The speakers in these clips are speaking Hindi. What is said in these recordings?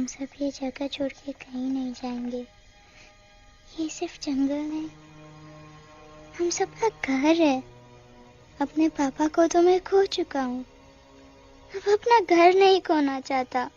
सब ये जगह छोड़ के कहीं नहीं जाएंगे। ये सिर्फ जंगल नहीं, हम सबका घर है। अपने पापा को तो मैं खो चुका हूँ, अब अपना घर नहीं खोना चाहता।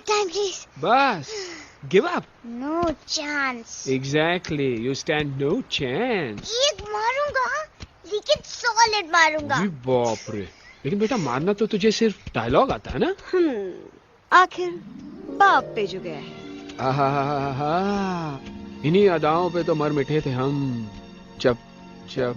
Time, please. बस give up. No chance. Exactly, you stand no chance. एक मारूंगा, लेकिन solid मारूंगा। जी बाप रे, लेकिन बेटा मारना तो तुझे सिर्फ डायलॉग आता है ना? आखिर बाप पे जो गया है। आहा, इन्हीं अदाओं पे तो मर मिटे थे हम जब जब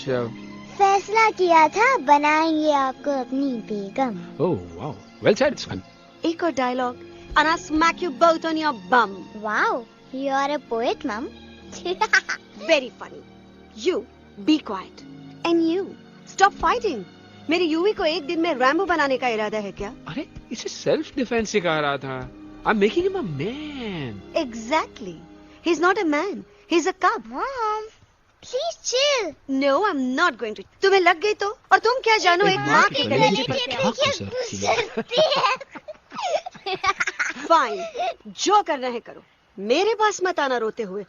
जब फैसला किया था बनाएंगे आपको अपनी बेगम। ओह वाओ, वेल सेड सन। एक और dialogue and I'll smack you both on your bum. Wow, you are a poet, Mom. Very funny. You be quiet and you stop fighting. मेरी यूवी को एक दिन में रैम्बो बनाने का इरादा है क्या? अरे इसे सेल्फ डिफेंस सिखा रहा था। I'm making him a man. Exactly. He's not a man. He's a cub. Mom, please chill. No, I'm not going to. तुम्हें लग गई तो? और तुम क्या जानो एक माँ की कलेजी पर क्या? फाइन, जो करना है करो, मेरे पास मत आना रोते हुए।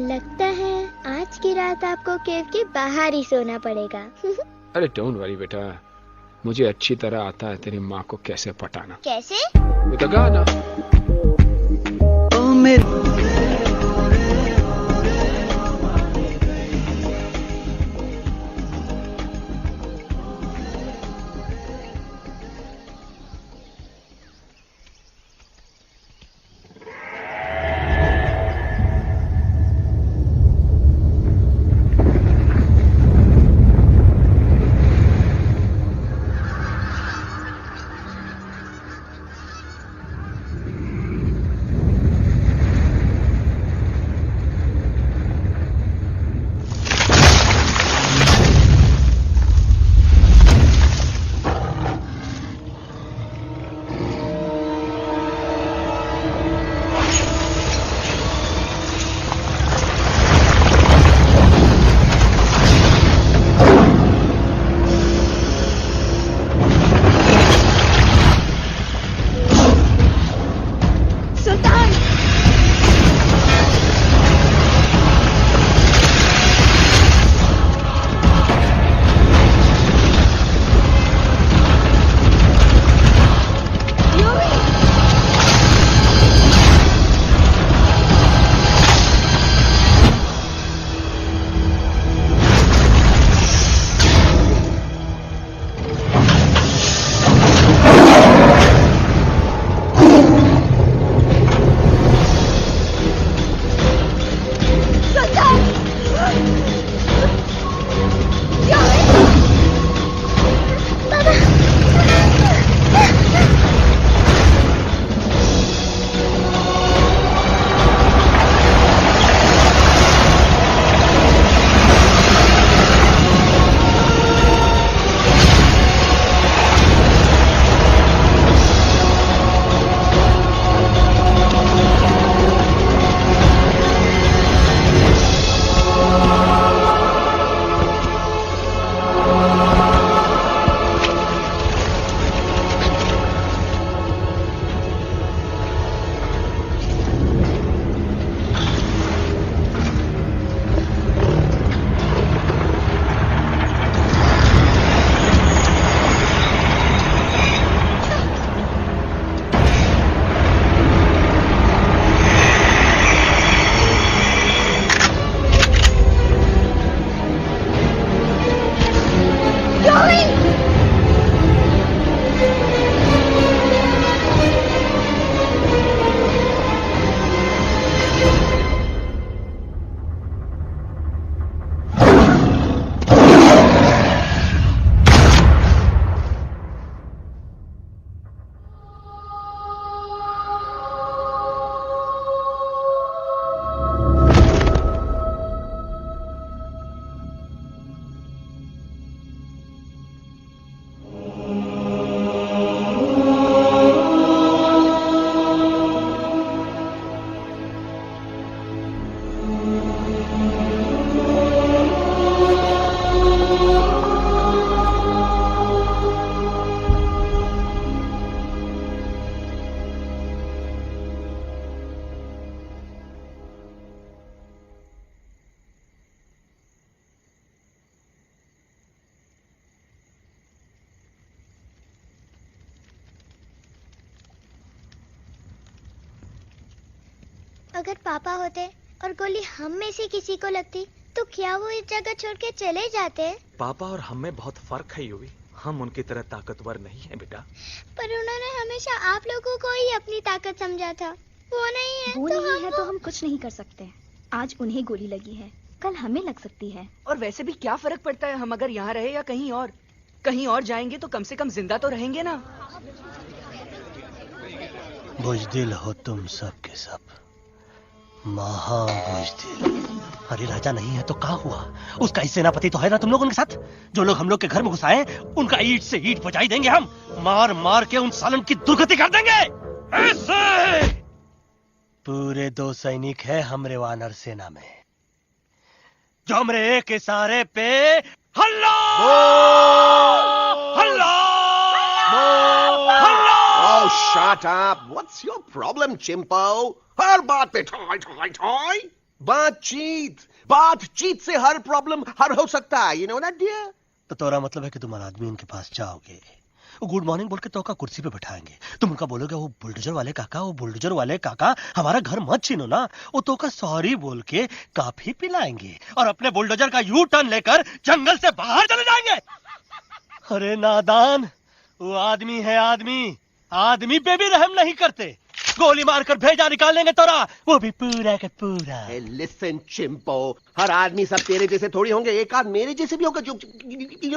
लगता है आज की रात आपको केव के बाहर ही सोना पड़ेगा। अरे डोंट वरी बेटा, मुझे अच्छी तरह आता है तेरी माँ को कैसे पटाना। कैसे? With a गाना। ओ मेरे अगर पापा होते और गोली हम में से किसी को लगती तो क्या वो इस जगह छोड़ के चले जाते? पापा और हम में बहुत फर्क है यूवी। हम उनकी तरह ताकतवर नहीं है बेटा। पर उन्होंने हमेशा आप लोगों को ही अपनी ताकत समझा था। वो नहीं है वो तो नहीं है तो हम कुछ नहीं कर सकते। आज उन्हें गोली लगी है, कल हमें लग सकती है। और वैसे भी क्या फर्क पड़ता है हम अगर यहाँ रहे या कहीं और? कहीं और जाएंगे तो कम से कम जिंदा तो रहेंगे ना। बुजदिल हो तुम सब के सब, महाबुजदिल। अरे राजा नहीं है तो क्या हुआ? उसका ही सेनापति तो है ना तुम लोगों के साथ। जो लोग हम लोग के घर में घुस आए उनका ईंट से ईंट बजाई देंगे हम। मार मार के उन सालन की दुर्गति कर देंगे ऐसे। पूरे 2 सैनिक है हमरे वानर सेना में जो हमरे एक इशारे पे हल्ला हल्ला हल्ला। Oh, shut up! What's your problem, Chimpo? हर बात पे ठोय ठोय ठोय। बातचीत से हर प्रॉब्लम हल हो सकता है। You know that, dear? तो तोरा मतलब है कि तुम आदमी उनके पास जाओगे, वो गुड मॉर्निंग बोल के तो का कुर्सी पे बैठाएंगे। तुम उनका बोलोगे वो बुलडोजर वाले काका हमारा घर मत छीनो ना। वो तो का सॉरी बोल के काफी पिलाएंगे और अपने बुलडोजर का यू टर्न लेकर जंगल से बाहर चले जाएंगे। अरे नादान, वो आदमी है आदमी पे भी रहम नहीं करते। गोली मारकर भेजा निकाल लेंगे तोरा, वो भी पूरा का पूरा। Hey, listen, Chimpo. हर आदमी सब तेरे जैसे थोड़ी होंगे। एक आध मेरे जैसे भी होगा जो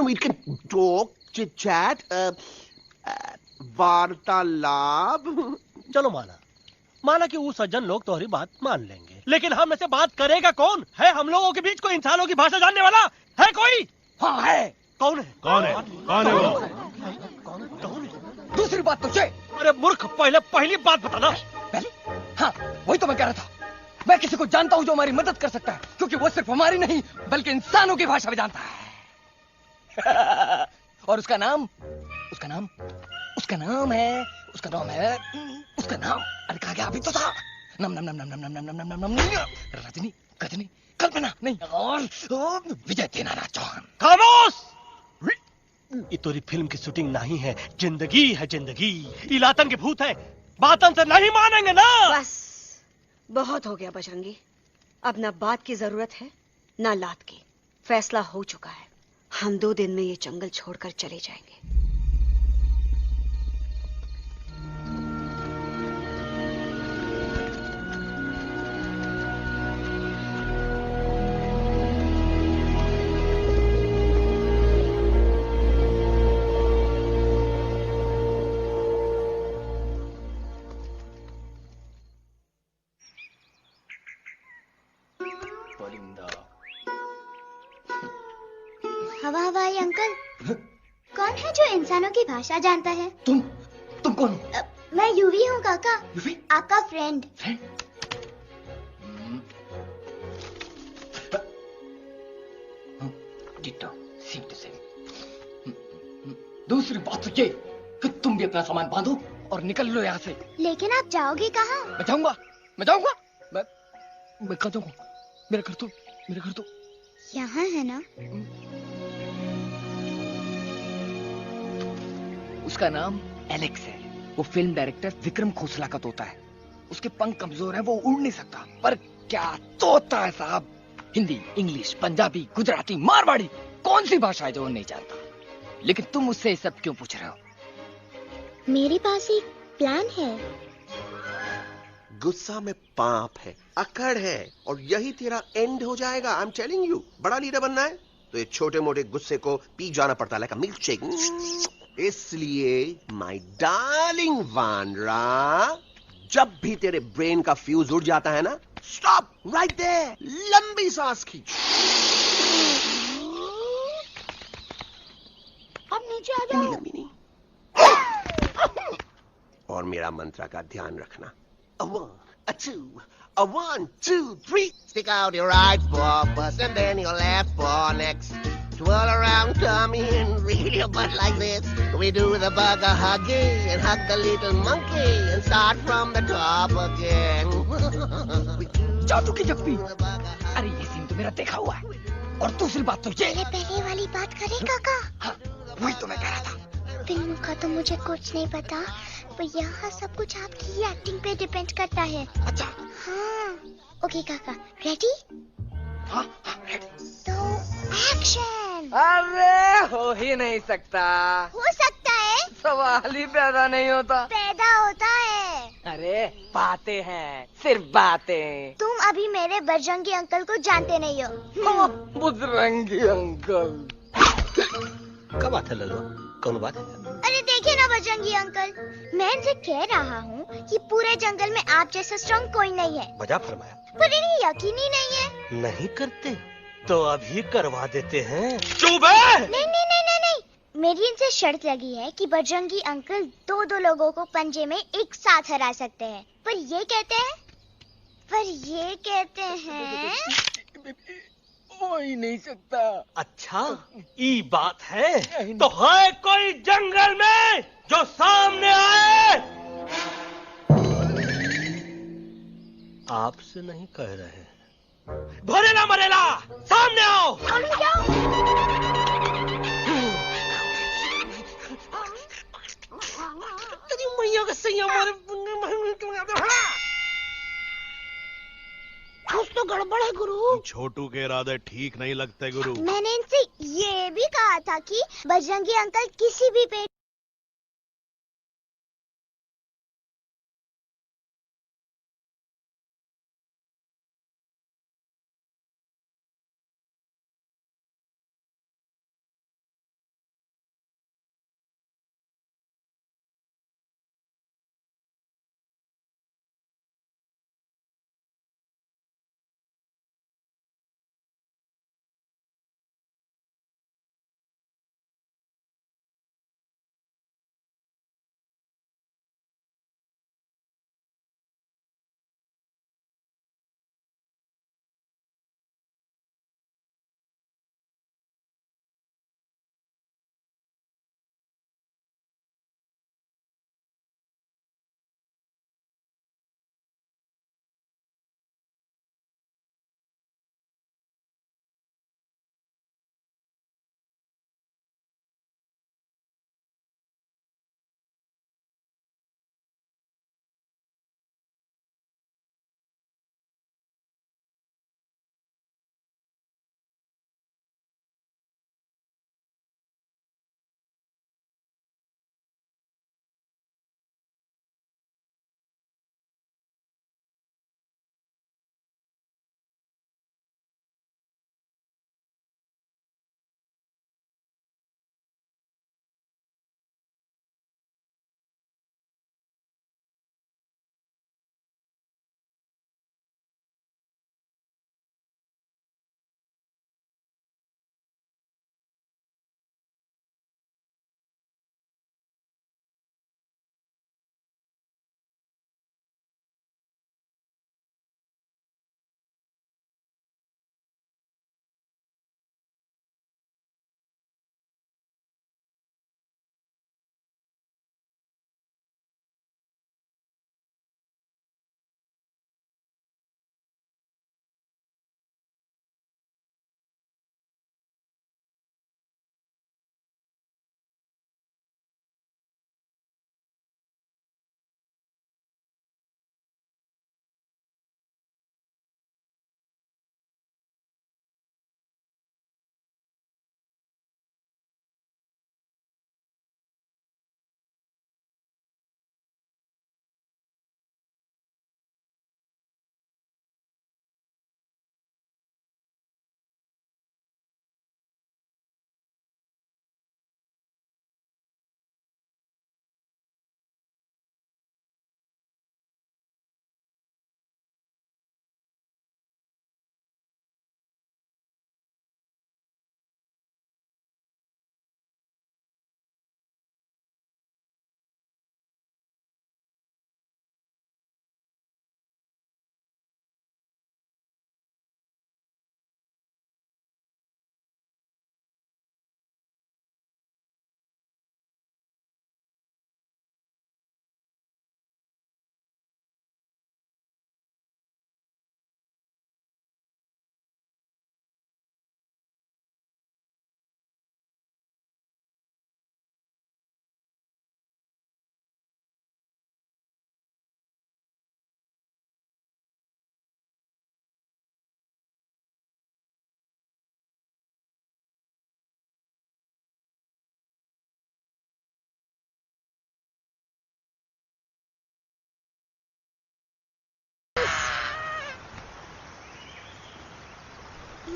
we can talk, chit chat, वार्तालाप। चलो माना कि वो सज्जन लोग तुम्हारी बात मान लेंगे, लेकिन हम में से बात करेगा कौन? है हम लोगों के बीच कोई इंसानों की भाषा जानने वाला है कोई? हाँ है। कौन है वो? दूसरी बात तुझे। अरे मूर्ख, पहली बात बताना। पहले? हाँ, वही तो मैं कह रहा था। मैं किसी को जानता हूँ जो हमारी मदद कर सकता है, क्योंकि वो सिर्फ हमारी नहीं बल्कि इंसानों की भाषा भी जानता है। और उसका नाम है अरे कहा गया अभी तो था। नम रजनी गजनी कल्पना नहीं और विजय देनाराज चौहान। खामोश! ये तोरी फिल्म की शूटिंग नहीं है, जिंदगी है जिंदगी। इलातन के भूत है, बातन से नहीं मानेंगे ना। बस बहुत हो गया बजरंगी। अब ना बात की जरूरत है ना लात की। फैसला हो चुका है। हम 2 दिन में ये जंगल छोड़कर चले जाएंगे। हवाई अंकल, कौन है जो इंसानों की भाषा जानता है? तुम कौन हो? मैं यूवी हूँ काका, यूवी? आपका friend. Ditto, same to same. दूसरी बात तो ये कि तुम भी अपना सामान बांधो और निकल लो यहाँ से। लेकिन आप जाओगे कहाँ? मैं जाऊंगा। मैं कहाँ जाऊंगा? मेरा घर तो यहाँ है ना। उसका नाम एलेक्स है। वो फिल्म डायरेक्टर विक्रम खोसला का तोता है। उसके पंख कमजोर हैं, वो उड़ नहीं सकता। पर क्या तोता है साहब। हिंदी, इंग्लिश, पंजाबी, गुजराती, मारवाड़ी, कौन सी भाषा है जो वो नहीं जानता। लेकिन तुम उससे ये सब क्यों पूछ रहे हो? मेरे पास एक प्लान है। गुस्सा में पाप है, अकड़ है, और यही तेरा एंड हो जाएगा। आई एम टेलिंग यू। बड़ा लीडर बनना है तो ये छोटे मोटे गुस्से को पी जाना पड़ता है, लाइक अ मिल्क शेक। इसलिए माय डार्लिंग वानरा, जब भी तेरे ब्रेन का फ्यूज उड़ जाता है ना, स्टॉप राइट देयर, लंबी सांस खींच। अब नीचे आ जाओ। लंबी नहीं। और मेरा मंत्र का ध्यान रखना। A 1, a 2, a 1, 2, 3. Stick out your right paw first and then your left paw next. Twirl around, tummy and reel your butt like this. We do the bugger huggy and hug the little monkey and start from the top again. जादू की जप्पी। अरे ये सीन तो मेरा देखा हुआ है। और दूसरी बात तो ये। पहले वाली बात करें काका। हाँ, वही तो मैं कह रहा था। फिल्म का तो मुझे कुछ नहीं पता, पर यहाँ सब कुछ आपकी ही एक्टिंग पे डिपेंड करता है। अच्छा। हाँ। ओके काका, रेडी? हाँ रेडी। तो एक्शन। अरे हो ही नहीं सकता। हो सकता है। सवाल ही पैदा नहीं होता। पैदा होता है। अरे बातें हैं, सिर्फ बातें। तुम अभी मेरे बजरंगी अंकल को जानते नहीं हो। बजरंगी अंकल। क्या बात है ललवा, कौन बात है? अरे देखिए ना बजरंगी अंकल, मैं इनसे कह रहा हूँ कि पूरे जंगल में आप जैसा स्ट्रॉन्ग कोई नहीं है। बजा फरमाया। पर इन्हें यकीन ही नहीं है। नहीं करते तो अभी करवा देते हैं। चुप है। नहीं नहीं नहीं नहीं नहीं, मेरी इनसे शर्त लगी है कि बजरंगी अंकल दो लोगों को पंजे में एक साथ हरा सकते हैं। पर ये कहते हैं हो ही नहीं सकता। अच्छा ये बात है तो है कोई जंगल में जो सामने आए? आपसे नहीं कह रहे, भरेला मरेला सामने आओ। मैया का सही हमारे कुछ तो गड़बड़ है गुरु। छोटू के इरादे ठीक नहीं लगते गुरु। मैंने इनसे ये भी कहा था कि बजरंगी अंकल किसी भी पेड़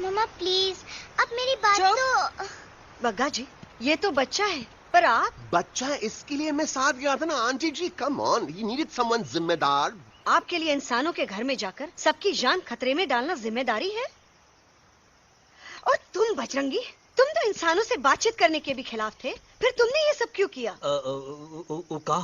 मम्मा प्लीज, अब मेरी बात चुप। तो। बग्गा जी, ये तो बच्चा है, पर आप बच्चा है इसके लिए मैं साथ गया था ना aunty ji. Come on, he needed someone जिम्मेदार। आपके लिए इंसानों के घर में जाकर सबकी जान खतरे में डालना जिम्मेदारी है। और तुम बजरंगी, तुम तो इंसानों से बातचीत करने के भी खिलाफ थे, फिर तुमने ये सब क्यों किया? का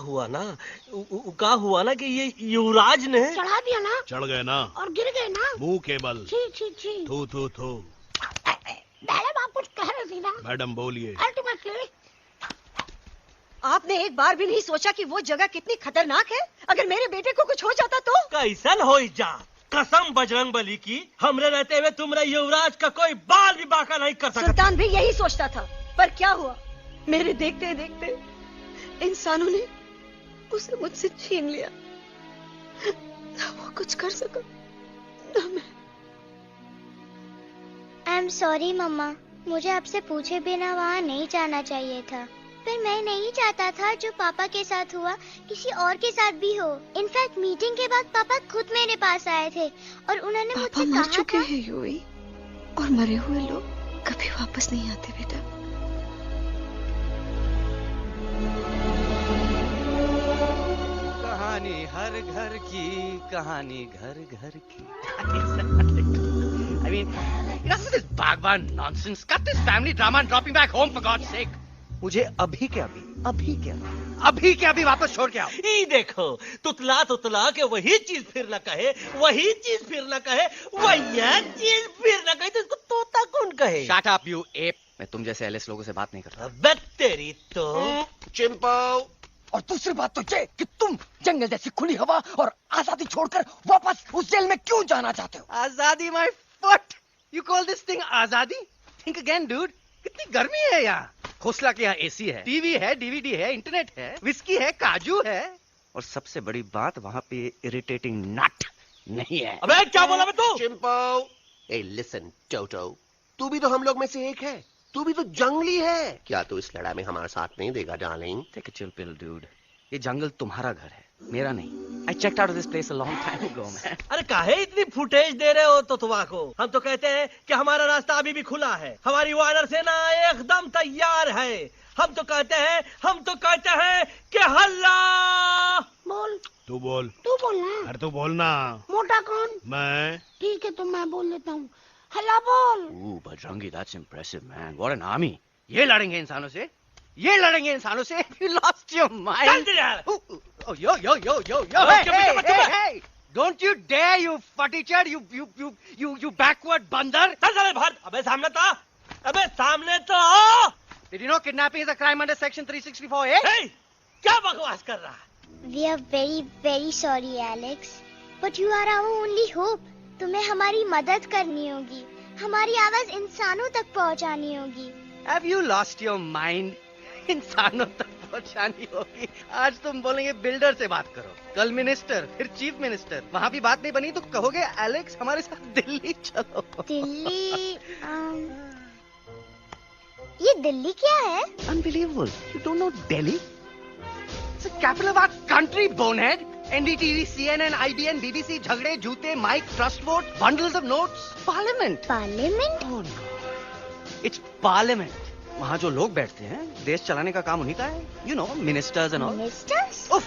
हुआ ना कि ये युवराज ने चढ़ा दिया ना चढ़ गए ना और गिर गए ना। मुंह के बल। छी छी छी। थू थू थू। मैडम आप कुछ कह रही थी ना। मैडम बोलिए। अल्टीमेटली आपने एक बार भी नहीं सोचा कि वो जगह कितनी खतरनाक है? अगर मेरे बेटे को कुछ हो जाता तो? कैसन हो जा, कसम बजरंग बली की, हमरे रहते हुए तुमरे युवराज का कोई बाल भी बाका नहीं कर सकता। सुल्तान भी यही सोचता था, पर क्या हुआ? मेरे देखते देखते इंसानों ने उसे मुझसे छीन लिया। ना वो कुछ कर सका, ना मैं। आई एम सॉरी मम्मा, मुझे आपसे पूछे बिना वहाँ नहीं जाना चाहिए था। पर मैं नहीं चाहता था जो पापा के साथ हुआ किसी और के साथ भी हो। इनफैक्ट मीटिंग के बाद पापा खुद मेरे पास आए थे और उन्होंने पापा मुझसे मर कहा चुके था हैं यूई, और मरे हुए लोग कभी वापस नहीं आते बेटा। कहानी हर घर की, कहानी घर घर की। I mean, enough of this Bhagwan nonsense. Cut this family drama and drop me back home for God's sake. मुझे अभी के अभी वापस छोड़ के आओ। ये देखो, तुतला तुतला के वही चीज फिर न कहे, वही चीज फिर न कहे, वही चीज फिर न कहे, तो इसको तोता कौन कहे? Shut up, you ape. मैं तुम जैसे एलिस लोगों से बात नहीं करता। अबे तेरी तो। चिंपो। और दूसरी बात तो ये कि तुम जंगल जैसी खुली हवा और आजादी छोड़कर वापस उस जेल में क्यों जाना चाहते हो? आजादी my foot. You call this thing आजादी? Think again, dude. कितनी गर्मी है यहाँ। खोसला के यहाँ एसी है, टीवी है, डीवीडी है, इंटरनेट है, विस्की है, काजू है, और सबसे बड़ी बात वहाँ पे इरिटेटिंग नट नहीं है। अबे क्या बोला मैं तू? चिंपो। ए लिसन टोटो, तू भी तो हम लोग में से एक है। तू भी तो जंगली है। क्या तू इस लड़ाई में हमारा साथ नहीं देगा darling? Take a chill pill, dude. ये जंगल तुम्हारा घर है, मेरा नहीं। I checked out of this place a long time ago, man. अरे काहे इतनी फुटेज दे रहे हो तुतवा को? हम तो कहते हैं कि हमारा रास्ता अभी भी खुला है, हमारी वानर सेना एकदम तैयार है। हम तो कहते हैं कि हल्ला। बोल। तू बोल। तू बोलना। अरे तू बोलना। मोटा कौन? मैं। ठीक है तो मैं बोल लेता हूँ। हल्ला बोल। Ooh, Bajrangi, that's impressive, man. What an army. ये लड़ेंगे इंसानों से? ये लड़ेंगे इंसानों से? You lost your mind. Oh, yo. Hey. Don't you dare, you futichard, you backward बंदर. चल बाहर। अबे सामने तो आओ। Did you know kidnapping is a crime under section 364A? Hey, क्या बकवास कर रहा है? We are very very sorry Alex, but you are our only hope. तुम्हें हमारी मदद करनी होगी, हमारी आवाज इंसानों तक पहुंचानी होगी। Have you lost your mind? इंसानों तक पहुंचानी होगी। आज तुम बोलेंगे बिल्डर से बात करो, कल मिनिस्टर, फिर चीफ मिनिस्टर। वहाँ भी बात नहीं बनी तो कहोगे एलेक्स हमारे साथ दिल्ली चलो। दिल्ली ये दिल्ली क्या है? Unbelievable. You don't know Delhi? It's the capital of our country, bonehead. NDTV, CNN, IBN, BBC, झगड़े, जूते, mike, trust vote, bundles of notes, parliament. Parliament? Oh no. It's parliament. वहाँ जो लोग बैठते हैं, देश चलाने का काम उन्हीं का है। You know, ministers and all. Ministers? उफ,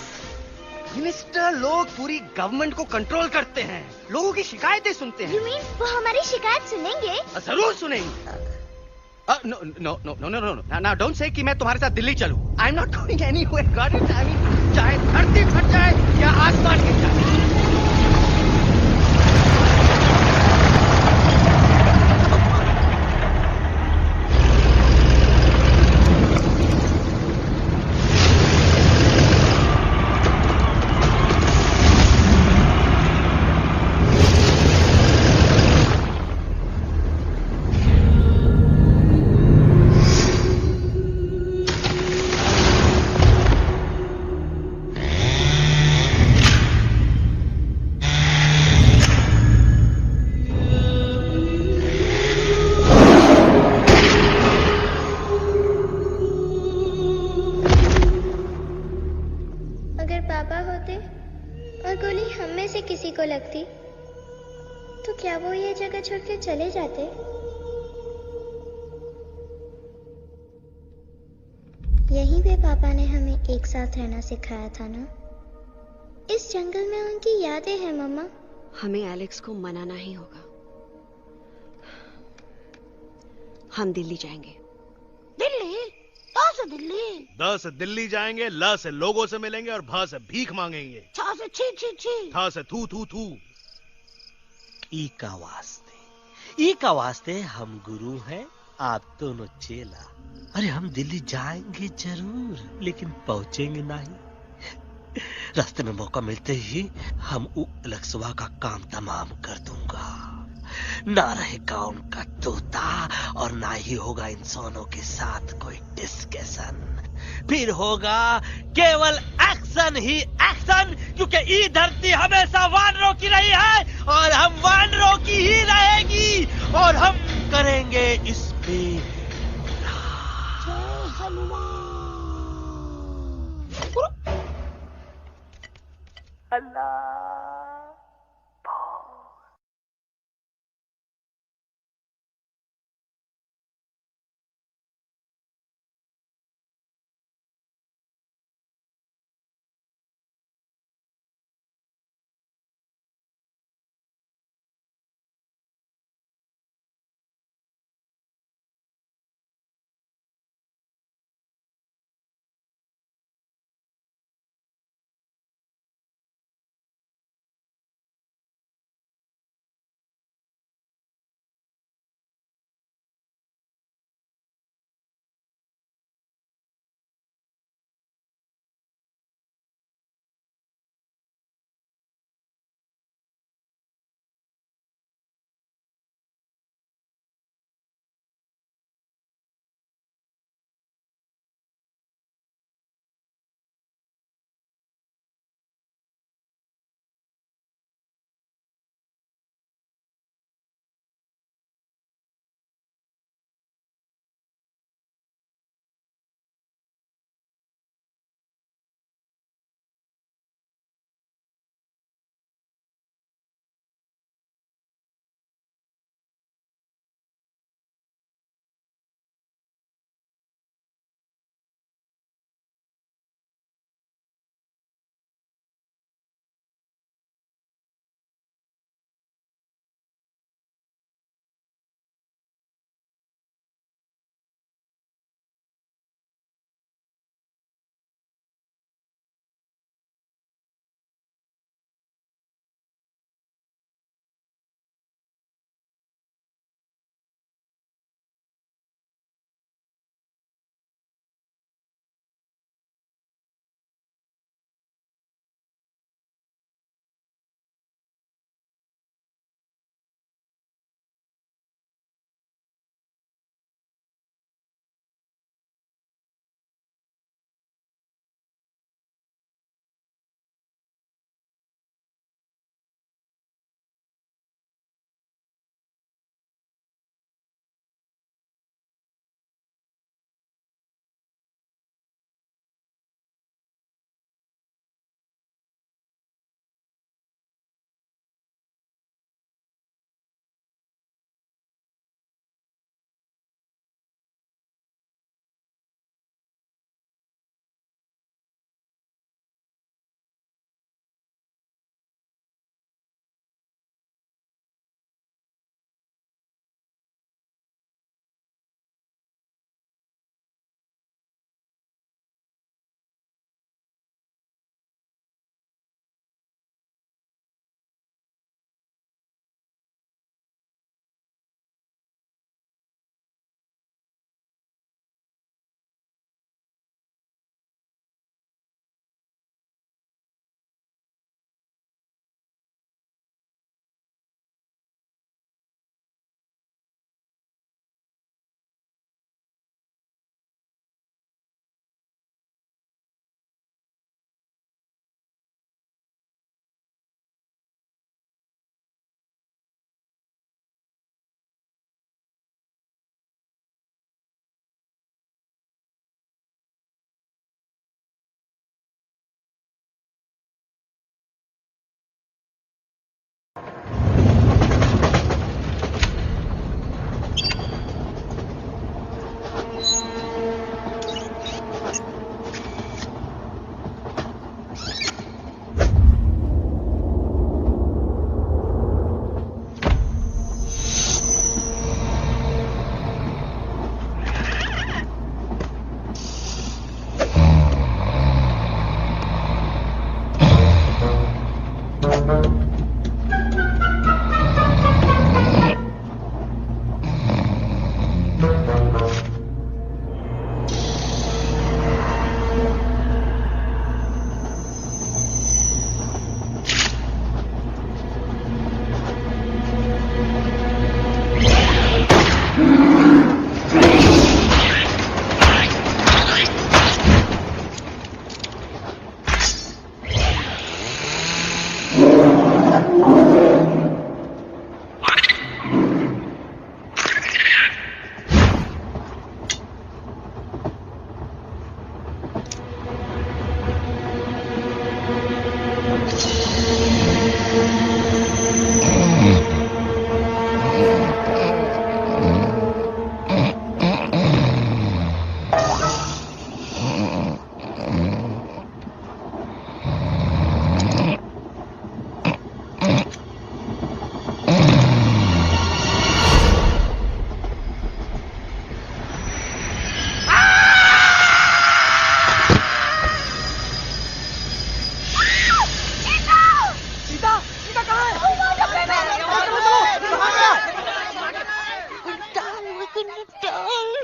मिनिस्टर लोग पूरी गवर्नमेंट को कंट्रोल करते हैं, लोगों की शिकायतें सुनते You हैं। mean वो हमारी शिकायत सुनेंगे? जरूर सुनेंगे। No. Now don't say कि मैं तुम्हारे साथ दिल्ली चलूं. I'm not going anywhere. God it. I mean, चाहे धरती फट जाए या आसमान गिर जाए। गोली हम में से किसी को लगती तो क्या वो ये जगह छोड़ के चले जाते? यहीं पे पापा ने हमें एक साथ रहना सिखाया था ना। इस जंगल में उनकी यादें हैं मम्मा। हमें एलेक्स को मनाना ही होगा। हम दिल्ली जाएंगे। दिल्ली? कहाँ से दिल्ली? द से दिल्ली जाएंगे, ल से लोगों से मिलेंगे और भ से भीख मांगेंगे, छ से छी छी छी, थ से थू थू थू। ई का वास्ते हम गुरु हैं, आप दोनों चेला। अरे हम दिल्ली जाएंगे जरूर, लेकिन पहुंचेंगे नहीं। रास्ते में मौका मिलते ही हम अलक्सवा का काम तमाम कर दूंगा। ना रहेगा उनका तोता और ना ही होगा इंसानों के साथ कोई डिस्कशन। फिर होगा केवल एक्शन ही एक्शन, क्योंकि ये धरती हमेशा वानरों की रही है और हम वानरों की ही रहेगी, और हम करेंगे इस पे जय हनुमान। अल्लाह।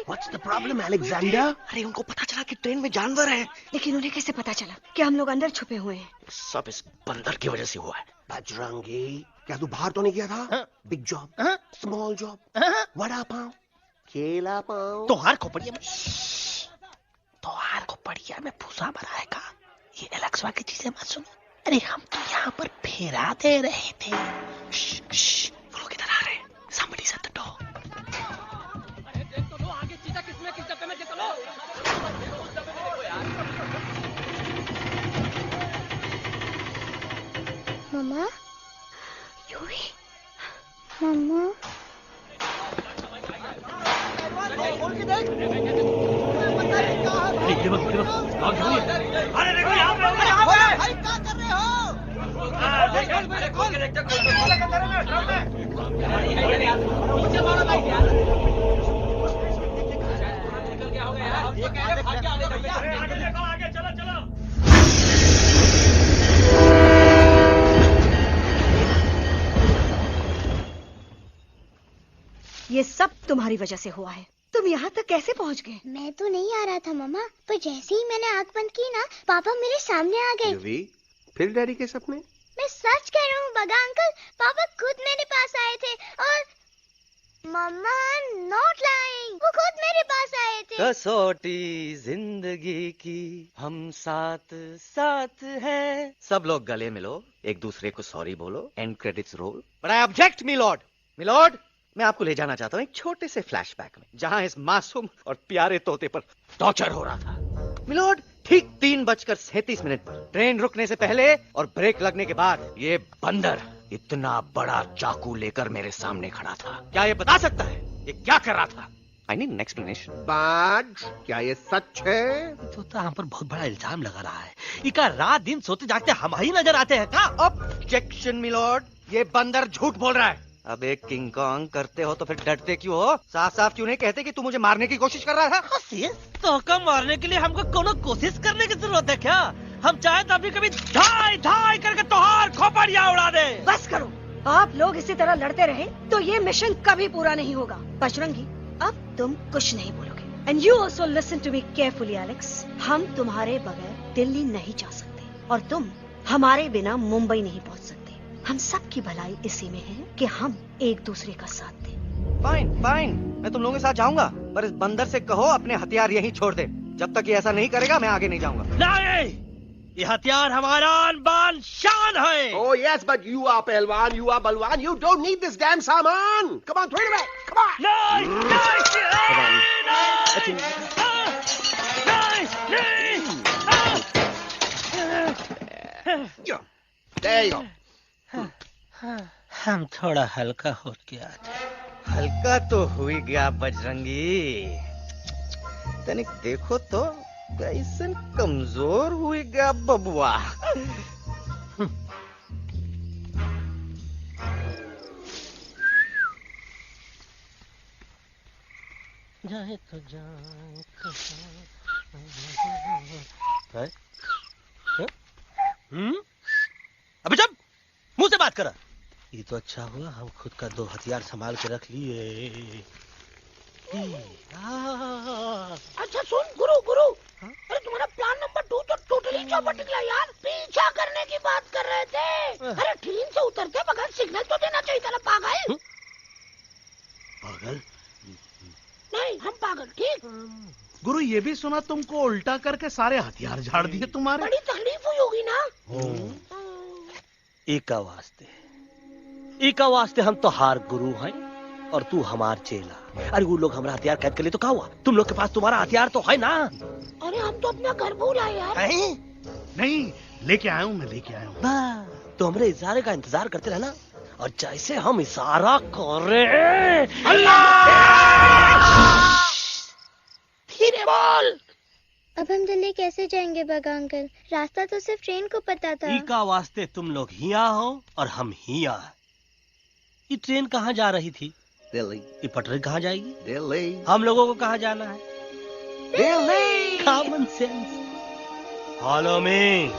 What's the problem, Alexander? अरे उनको पता चला कि ट्रेन में जानवर है, लेकिन उन्हें कैसे पता चला कि हम लोग अंदर छुपे हुए हैं? सब इस बंदर की वजह से हुआ है। बजरंगी, क्या तू बाहर तो नहीं गया था? Big job, small job, vada pav, केला पाव। तोहार खोपड़िया में भूसा भराएगा। ये एलेक्सा की चीजें मत सुनो। अरे हम तो यहाँ पर फेरा दे रहे थे। वो लोग इधर आ रहे हैं। Somebody's at the door. मम्मा, मम्मा, ये सब तुम्हारी वजह से हुआ है। तुम यहाँ तक कैसे पहुँच गए? मैं तो नहीं आ रहा था मम्मा, पर जैसे ही मैंने आंख बंद की ना, पापा मेरे सामने आ गए। युवी, फिर डैडी के सपने? मैं सच कह रहा हूँ बगा अंकल, पापा खुद मेरे पास आए थे और मम्मा नॉट लाइंग, वो खुद मेरे पास आए थे। कसौटी जिंदगी की हम साथ साथ हैं। सब लोग गले मिलो, एक दूसरे को सॉरी बोलो, and credits roll. But I object milord. Milord, मैं आपको ले जाना चाहता हूँ एक छोटे से फ्लैशबैक में, जहां इस मासूम और प्यारे तोते पर टॉर्चर हो रहा था। मिलॉर्ड, ठीक 3:37 पर ट्रेन रुकने से पहले और ब्रेक लगने के बाद ये बंदर इतना बड़ा चाकू लेकर मेरे सामने खड़ा था। क्या ये बता सकता है ये क्या कर रहा था? I need an explanation. बाज, क्या ये सच है? तो हम पर बहुत बड़ा इल्जाम लगा रहा है। इका रात दिन सोते जागते हम ही नजर आते हैं का? ऑब्जेक्शन मिलॉर्ड, ये बंदर झूठ बोल रहा है। अब एक किंग कॉन्ग करते हो तो फिर डरते क्यों हो? साफ साफ क्यों नहीं कहते कि तू मुझे मारने की कोशिश कर रहा था? तो का मारने के लिए हमको कोनो कोशिश करने की जरूरत है क्या? हम चाहे तो अभी कभी धाई धाई करके तोहार खोपड़िया उड़ा दे। बस करो, आप लोग इसी तरह लड़ते रहे तो ये मिशन कभी पूरा नहीं होगा। बजरंगी, अब तुम कुछ नहीं बोलोगे। And you also listen to me carefully Alex. हम तुम्हारे बगैर दिल्ली नहीं जा सकते और तुम हमारे बिना मुंबई नहीं पहुंच सकते। हम सब की भलाई इसी में है कि हम एक दूसरे का साथ दें। फाइन फाइन, मैं तुम लोगों के साथ जाऊंगा, पर इस बंदर से कहो अपने हथियार यहीं छोड़ दे। जब तक ये ऐसा नहीं करेगा मैं आगे नहीं जाऊंगा। नहीं, ये हथियार हमारा आन बान शान है। Oh yes, but you are पहलवान, you are बलवान, you don't need this damn सामान. Come on, throw it away. Come on. There you go. हम थोड़ा हल्का हो गया। हल्का तो हुई गया बजरंगी, तनिक देखो तो कैसन कमजोर हुई गया बबुआ। जाए तो जाए अबे जब बात कर? ये तो अच्छा हुआ हम खुद का 2 हथियार संभाल के रख लिए। अच्छा सुन गुरु गुरु, अरे तुम्हारा प्लान नंबर 2 तो टोटली चौपट निकला यार। पीछा करने की बात कर रहे थे। अरे ट्रेन से उतरते बगैर सिग्नल तो देना चाहिए था ना पागल। पागल? नहीं हम पागल, ठीक। गुरु ये भी सुना तुमको उल्टा करके सारे हथियार झाड़ दिए तुम्हारे। बड़ी तकलीफ हुई होगी ना। एका वास्ते हम तो हार गुरु हैं और तू हमार चेला। अरे वो लोग हमारा हथियार कैद कर ले तो क्या हुआ? तुम लोग के पास तुम्हारा हथियार तो है ना। अरे हम तो अपना घर भूल आए यार। नहीं लेके आया हूँ, मैं लेके आया हूँ। तो हमारे इशारे का इंतजार करते रहना और जैसे हम इशारा करें धीरे बोल। अब हम दिल्ली कैसे जाएंगे बगा अंकल? रास्ता तो सिर्फ ट्रेन को पता था। एका वास्ते तुम लोग हिया हो और हम हिया। ये ट्रेन कहाँ जा रही थी? दिल्ली। ये पटरी कहाँ जाएगी? दिल्ली। हम लोगों को कहाँ जाना है? Delhi. Common sense. Follow me.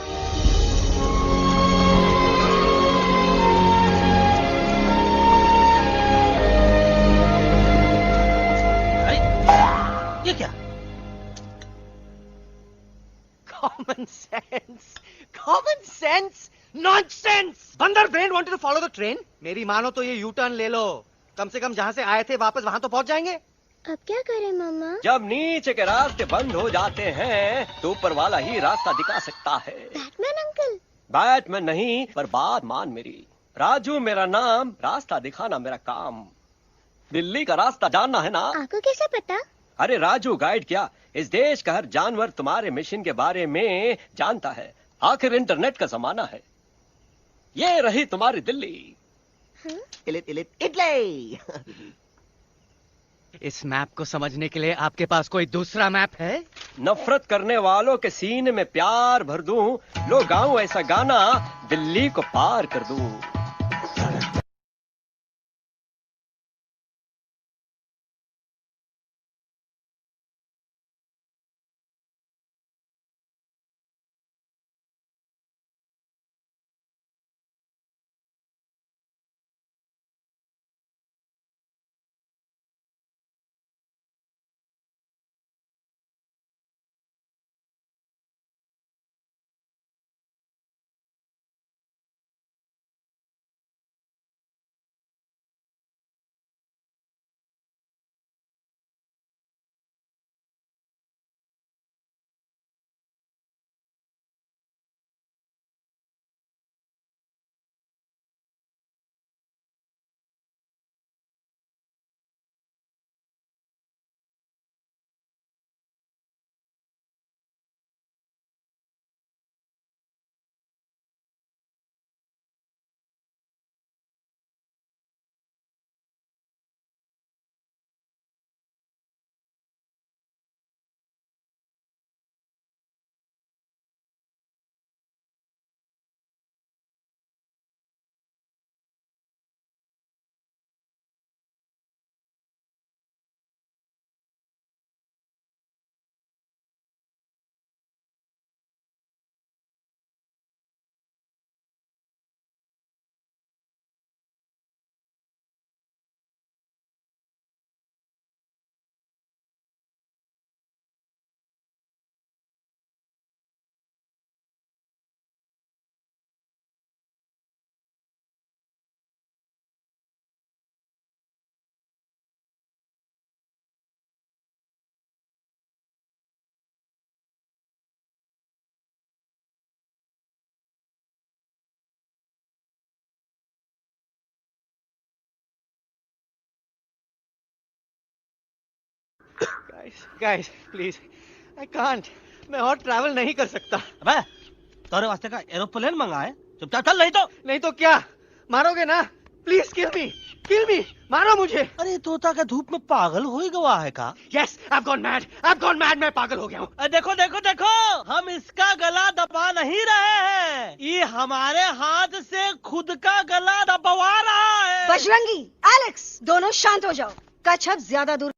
ये क्या? Common sense, nonsense. बंदर brain wanted to follow the train. मेरी मानो तो ये यू टर्न ले लो। कम से कम जहाँ से आए थे वापस वहाँ तो पहुँच जाएंगे। अब क्या करें मामा? जब नीचे के रास्ते बंद हो जाते हैं तो ऊपर वाला ही रास्ता दिखा सकता है। Batman uncle? बैटमैन नहीं, पर बात मान मेरी। राजू मेरा नाम, रास्ता दिखाना मेरा काम। दिल्ली का रास्ता जानना है ना? आपको कैसे पता? अरे राजू गाइड क्या, इस देश का हर जानवर तुम्हारे मिशन के बारे में जानता है। आखिर इंटरनेट का जमाना है। ये रही तुम्हारी दिल्ली। इटली। इस मैप को समझने के लिए आपके पास कोई दूसरा मैप है? नफरत करने वालों के सीने में प्यार भर दूं, लो गाऊं ऐसा गाना, दिल्ली को पार कर दूं। Guys, please, I can't. मैं और ट्रैवल नहीं कर सकता। अबे, तोरे वास्ते का एरोप्लेन मंगाए, चुपचाप चल, नहीं तो क्या मारोगे ना? प्लीज किल मी, मारो मुझे। अरे तोता का धूप में पागल हो ही गवा है का? Yes, I've gone mad, मैं पागल हो गया हूँ। देखो, हम इसका गला दबा नहीं रहे हैं, ये हमारे हाथ से खुद का गला दबवा रहा है। बजरंगी, एलेक्स, दोनों शांत हो जाओ। कच्छप ज्यादा दूर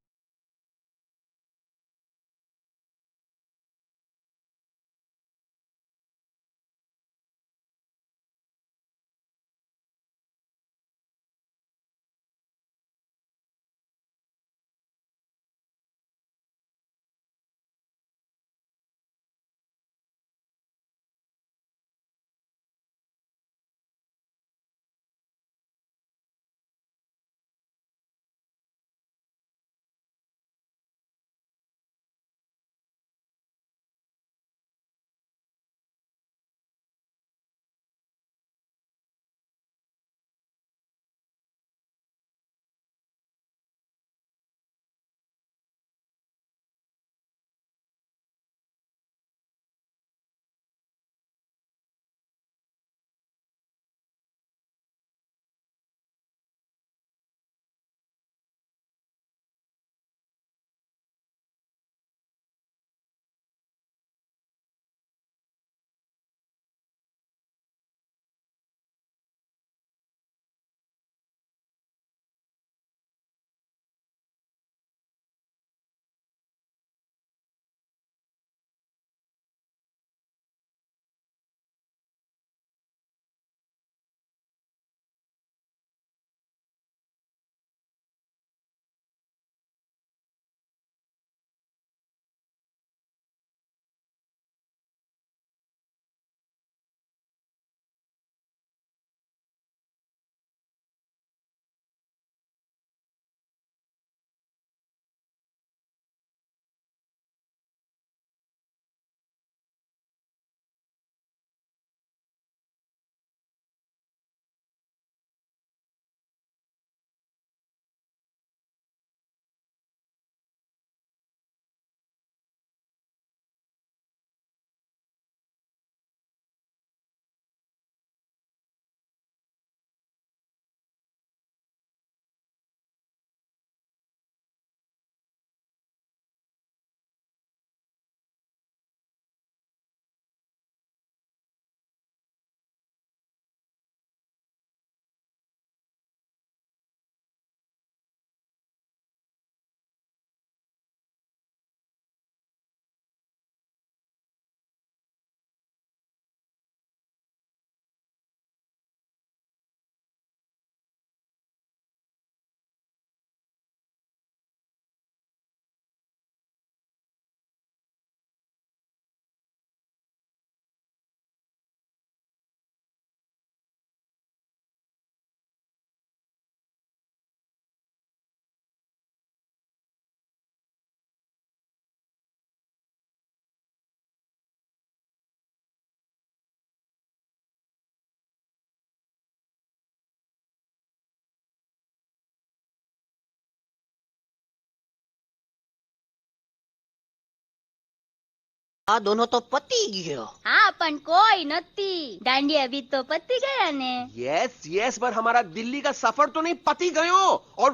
આ દોનો તો પતી ગયો. હા પણ કોઈ નથી. દાંડિયા भी तो पती गया ने. यस यस, पर हमारा दिल्ली का सफर तो नहीं पती गयो. और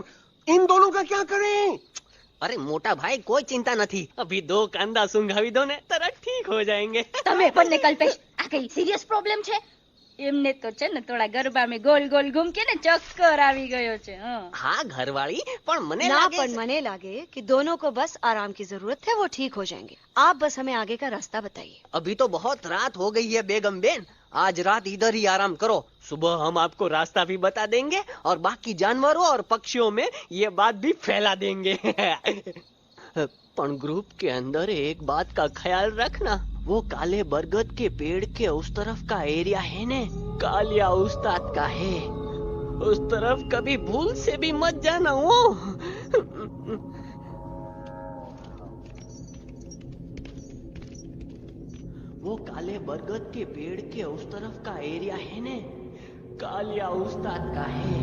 इन दोनों का क्या करें? अरे मोटा भाई कोई चिंता नहीं, अभी 2 कांदा सुंघावी दो ने तरत ठीक हो जाएंगे. તમે પણ ને કલ્પેશ આ કઈ સિરિયસ પ્રોબ્લેમ છે? એમને તો છે ને થોડા ગરબામાં ગોલ ગોલ ઘૂમ કે ને ચક્કર આવી ગયો છે. हाँ घरवाली, पर मने ना लागे पर मने लागे कि दोनों को बस आराम की जरूरत है, वो ठीक हो जाएंगे. आप बस हमें आगे का रास्ता बताइए. अभी तो बहुत रात हो गई है बेगम बेन, आज रात इधर ही आराम करो. सुबह हम आपको रास्ता भी बता देंगे और बाकी जानवरों और पक्षियों में ये बात भी फैला देंगे. पर ग्रुप के अंदर एक बात का ख्याल रखना, वो काले बरगद के पेड़ के उस तरफ का एरिया है ने कालिया उस्ताद का है. उस तरफ कभी भूल से भी मत जाना. वो काले बरगद के पेड़ के उस तरफ का एरिया है ने कालिया उस्ताद का है.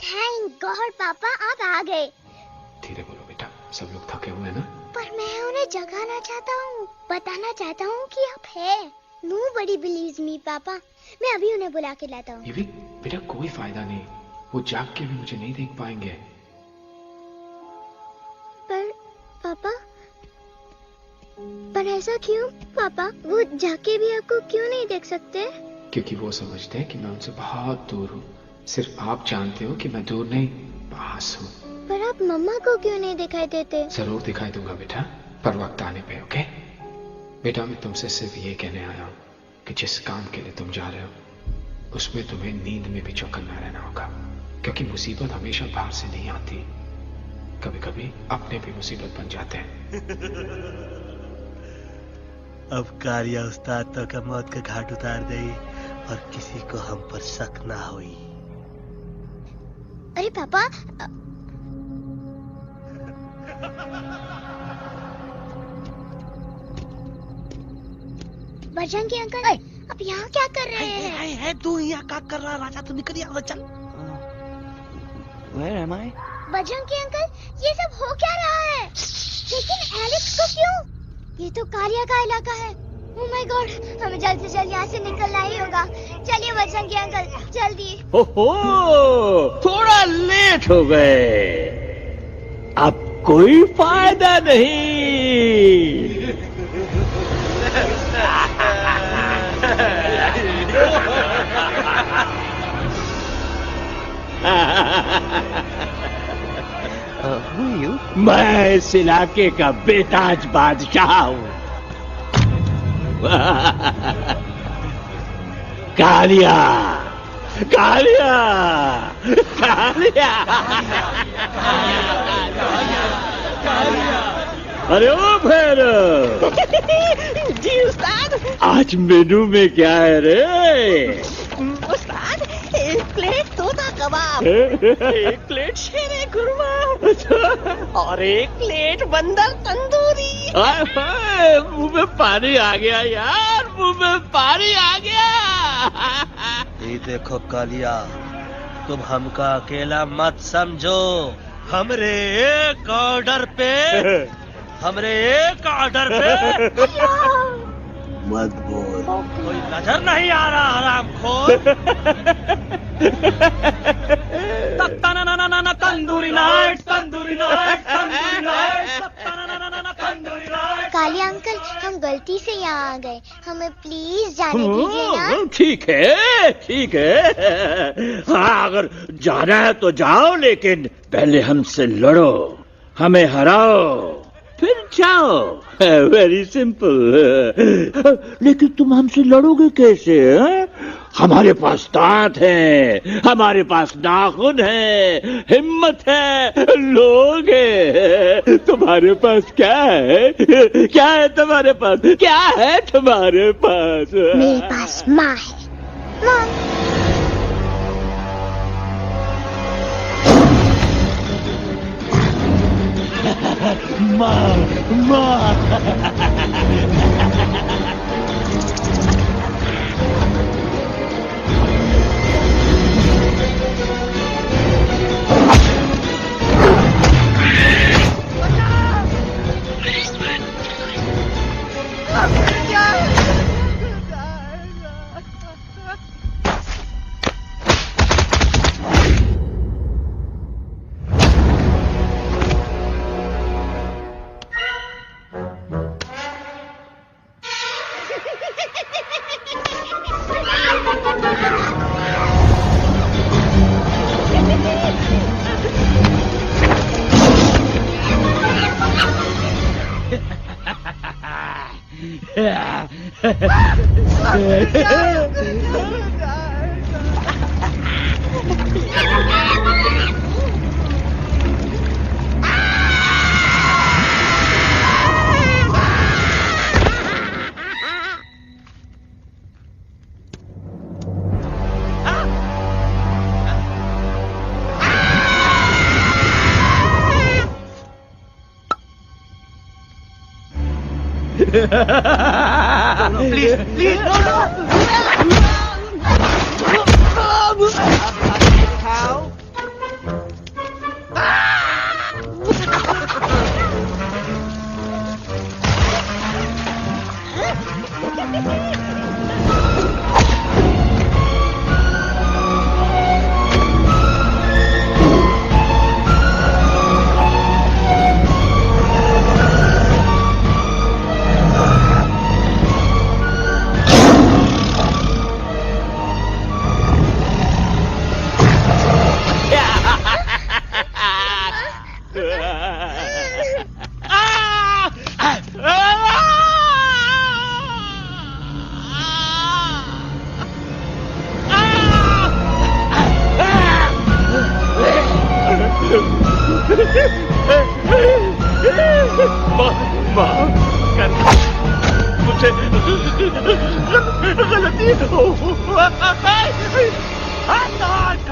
थैंक गॉड पापा आप आ गए. धीरे बोलो बेटा, सब लोग थके हुए हैं ना. पर मैं उन्हें जगाना चाहता हूँ, बताना चाहता हूँ कि आप है. Nobody believes me पापा. मैं अभी उन्हें बुला के लाता हूँ. ये भी बेटा कोई फायदा नहीं, वो जाग के भी मुझे नहीं देख पाएंगे. पर पापा, पर ऐसा क्यों पापा? वो जाके भी आपको क्यों नहीं देख सकते? क्योंकि वो समझते हैं कि मैं उनसे बहुत दूर हूँ. सिर्फ आप जानते हो कि मैं दूर नहीं, पास हूँ. पर आप मम्मा को क्यों नहीं दिखाई देते? जरूर दिखाई दूंगा बेटा, पर वक्त आने पे. ओके बेटा, मैं तुमसे सिर्फ ये कहने आया हूँ कि जिस काम के लिए तुम जा रहे हो उसमें तुम्हें नींद में भी चौकन्ना रहना होगा. क्योंकि मुसीबत हमेशा बाहर से नहीं आती, कभी कभी अपने भी मुसीबत बन जाते हैं. अब कालिया उस्ताद तो का मौत का घाट उतार दे और किसी को हम पर शक ना हुई. अरे पापा, बजरंगी अंकल अब यहाँ क्या कर रहे हैं? है तू यहाँ क्या कर रहा? राजा तू निकल यहाँ, चल. Where am I? Bajrangi uncle, ये सब हो क्या रहा है? लेकिन एलेक्स को क्यों? ये तो कालिया का इलाका है. ओह माय गॉड, हमें जल्द से जल्द यहाँ से निकलना ही होगा. चलिए बजरंगी अंकल, जल्दी. ओहो, थोड़ा लेट हो गए. अब कोई फायदा नहीं. Who are you? मैं इस इलाके का बेताज बादशाह हूँ. कालिया, कालिया, कालिया. अरे ओ भैरव. जी उस्ताद. आज मेनू में क्या है रे? उस्ताद, 1 प्लेट तोता कबाब, 1 प्लेट शेरे खुरमा और 1 प्लेट बंदर तंदूरी. मुंह में पानी आ गया यार, मुंह में पानी आ गया. ये देखो कालिया, तुम हमका अकेला मत समझो. हमरे एक ऑर्डर पे मत बोल. कोई नजर नहीं आ रहा हरामखोर. Tandoori night, tandoori night, tandoori night, tandoori night. Kaliya uncle, हम गलती से यहाँ आ गए, हमें प्लीज जाने दीजिए ना. ठीक है, ठीक है. हाँ, अगर जाना है तो जाओ, लेकिन पहले हमसे लड़ो, हमें हराओ, फिर जाओ. Very simple. लेकिन तुम हमसे लड़ोगे कैसे? हमारे पास दांत है, हमारे पास नाखून है, हिम्मत है, लोग है. तुम्हारे पास क्या है? क्या है तुम्हारे पास? क्या है तुम्हारे पास? मेरे पास माँ है. माँ, माँ. प्लीज प्लीज गलती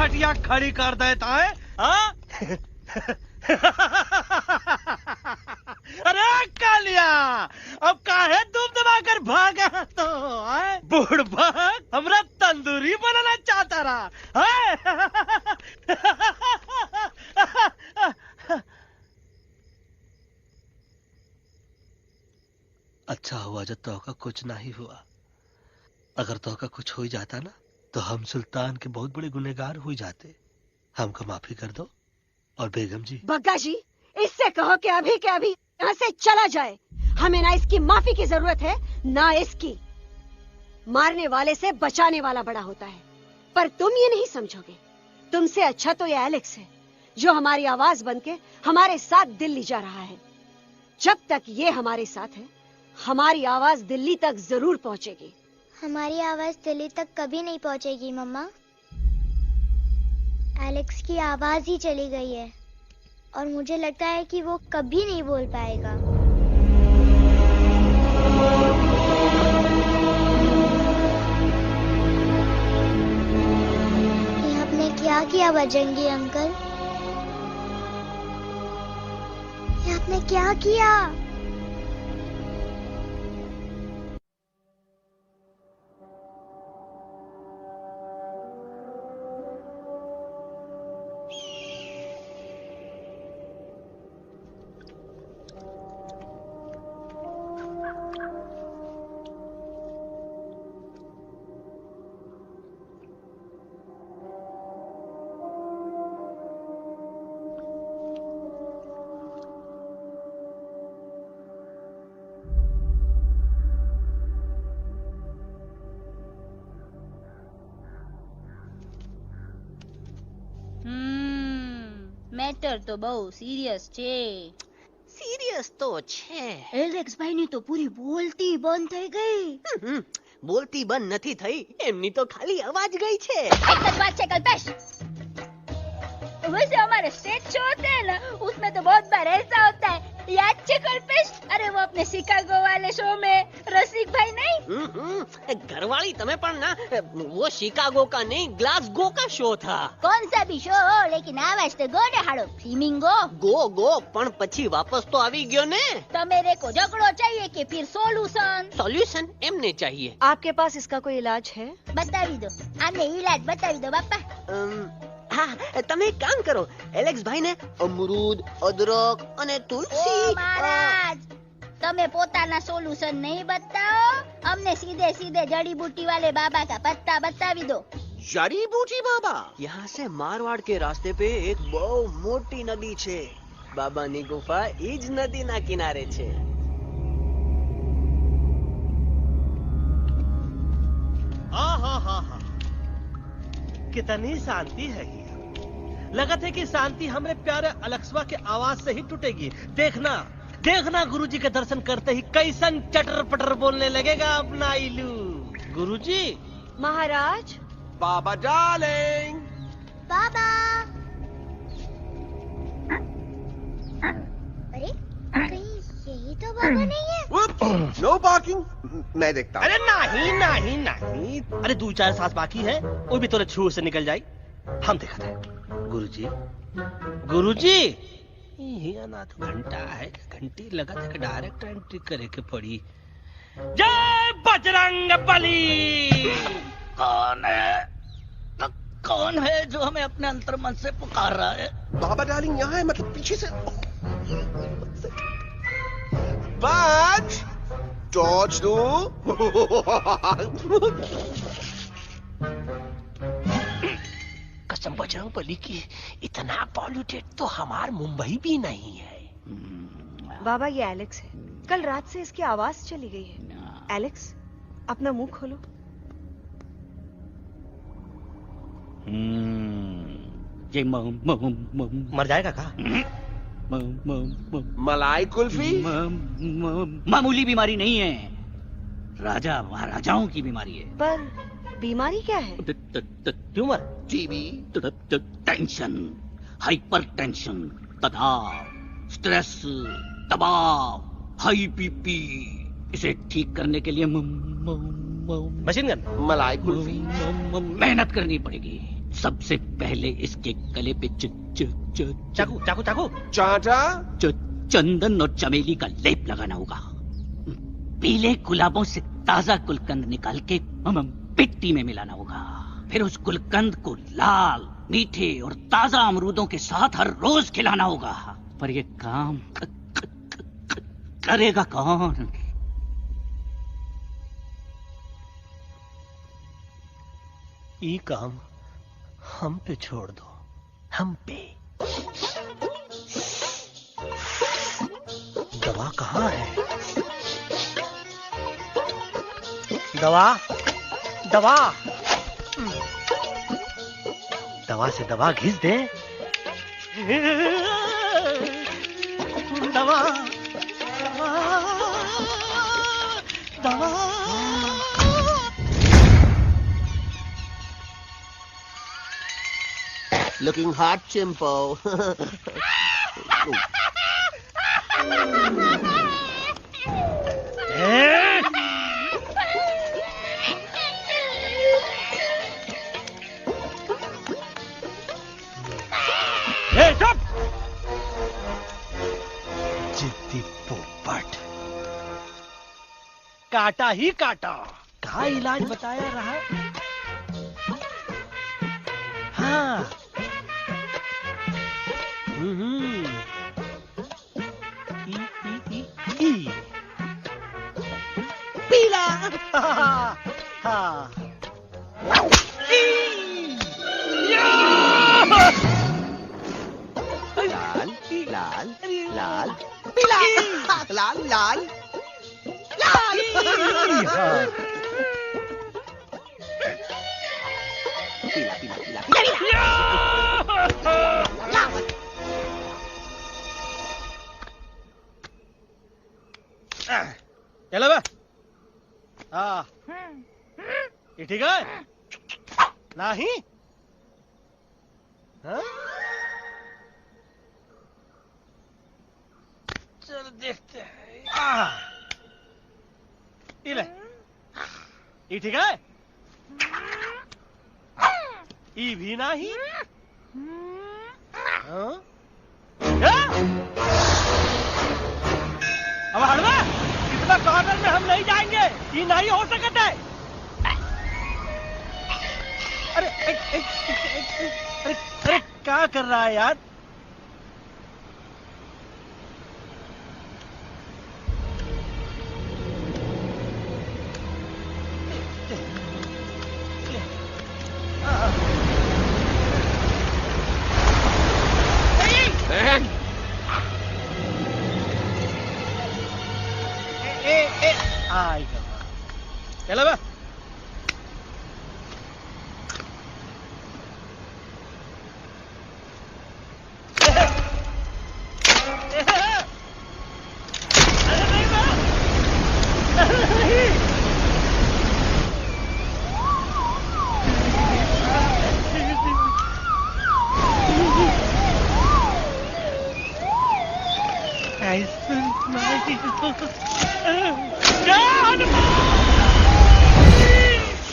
घटिया खड़ी कर देता है। अरे कालिया, अब काहे तुम दबाकर भागा तो बुढ़बा हमरा तंदूरी बनाना चाहता रहा। अच्छा हुआ जब तोका कुछ नहीं हुआ। अगर तोका कुछ हो जाता ना तो हम सुल्तान के बहुत बड़े गुनहगार हो जाते। हमको माफी कर दो। और बेगम जी, बग्गा जी, इससे कहो कि अभी के अभी यहाँ से चला जाए। हमें ना इसकी माफी की जरूरत है ना इसकी। मारने वाले से बचाने वाला बड़ा होता है, पर तुम ये नहीं समझोगे। तुमसे अच्छा तो ये एलेक्स है जो हमारी आवाज बनके हमारे साथ दिल्ली जा रहा है। जब तक ये हमारे साथ है हमारी आवाज दिल्ली तक जरूर पहुंचेगी। हमारी आवाज दिल्ली तक कभी नहीं पहुंचेगी मम्मा। एलेक्स की आवाज ही चली गई है और मुझे लगता है कि वो कभी नहीं बोल पाएगा। ये आपने क्या किया बजरंगी अंकल? ये आपने क्या किया? મેટર તો બહુ સિરિયસ છે। सीरियस तो छे। એલેક્સ ભાઈ ની તો પૂરી બોલતી બંધ થઈ ગઈ। बोलती बंद નથી થઈ, એમની તો ખાલી અવાજ ગઈ છે। एक सच बात है कल्पेश, वैसे हमारे स्टेज शो होते हैं ना उसमें तो बहुत बार ऐसा होता है, याद है कल्पेश? अरे वो अपने शिकागो वाले शो में रसिक भाई नहीं, घरवाली तुम्हें पण ना, वो शिकागो का नहीं ग्लासगो का शो था। कौन सा भी शो हो लेकिन आवाज तो गो ने हाड़ो फ्लेमिंगो गो पण પછી वापस तो આવી ગયો ने। तो मेरे को झगड़ो चाहिए कि फिर सॉल्यूशन एमने चाहिए। आपके पास इसका कोई इलाज है? बतावी दो, आने इलाज बतावी दो बापा। હા તમે એક કામ કરો, એલેક્સ ભાઈને અમરૂદ, અદરક અને તુલસી. ઓ મહારાજ, તમે પોતાના સોલ્યુશન નહીં બતાવો, અમને सीधे सीधे जड़ी बूटी वाले बाबा का पत्ता बतावी दो. जड़ी बूटी बाबा? यहाँ से मारवाड़ के रास्ते पे एक बહુ મોટી નદી છે. બાબાની ગુફા ઈ જ નદીના કિનારે છે. हाँ, कितनी शांति है ये. लगत है कि शांति हमरे प्यारे अलेक्सवा के आवाज से ही टूटेगी. देखना देखना गुरुजी के दर्शन करते ही कैसन चटर पटर बोलने लगेगा अपना इलू. गुरुजी. महाराज. बाबा डार्लिंग. बाबा. अरे कहीं यही तो बाबा नहीं है. No parking. मैं देखता हूँ. अरे नहीं. अरे 2-4 सांस बाकी है, वो भी तोरे छू से निकल जाए. हम देखा थे. गुरुजी ये ना तो घंटा है, घंटी लगा था कि डायरेक्ट एंट्री करे के पड़ी. जय बजरंग बली. कौन है जो हमें अपने अंतर्मन से पुकार रहा है? बाबा डार्लिंग यहाँ है, मतलब पीछे से. बच टॉर्च दो. कसम बजरंग बली की, इतना पॉल्यूटेड तो हमार मुंबई भी नहीं है. बाबा ये एलेक्स है. कल रात से इसकी आवाज चली गई है. एलेक्स अपना मुंह खोलो. ये मर जाएगा का? मलाई कुल्फी? मामूली बीमारी नहीं है, राजा महाराजाओं की बीमारी है. पर बीमारी क्या है? Tumour, TB, tension, hyper tension, तनाव, स्ट्रेस, दबाव, हाई बीपी. इसे ठीक करने के लिए मशीन गन, मलाई कुल्फी, मेहनत करनी पड़ेगी. सबसे पहले इसके गले पे चाकू चाटा, चंदन और चमेली का लेप लगाना होगा. पीले गुलाबों से ताजा गुलकंद निकाल के मिट्टी में मिलाना होगा. फिर उस गुलकंद को लाल, मीठे और ताजा अमरूदों के साथ हर रोज खिलाना होगा. पर ये काम करेगा कौन? ये काम हम पे छोड़ दो. हम पे. दवा कहाँ है? दवा से दवा घिस दे. दवा. Looking hot, Chimpo. जिद्दी पोपट. काटा ही काटा. कहा इलाज बताया रहा? हाँ. पीला. लाल लाल पीला. लाल लाल लाल. पीला. चलो बे. हाँ, ये ठीक है? नहीं? हाँ? चल देखते हैं. ले. ये ठीक है? ये भी नहीं? हाँ? अब हड़वा, इतना कॉर्नर में हम नहीं जाएंगे. ये नहीं हो सकता है. अरे क्या कर रहा है यार? चलो बा।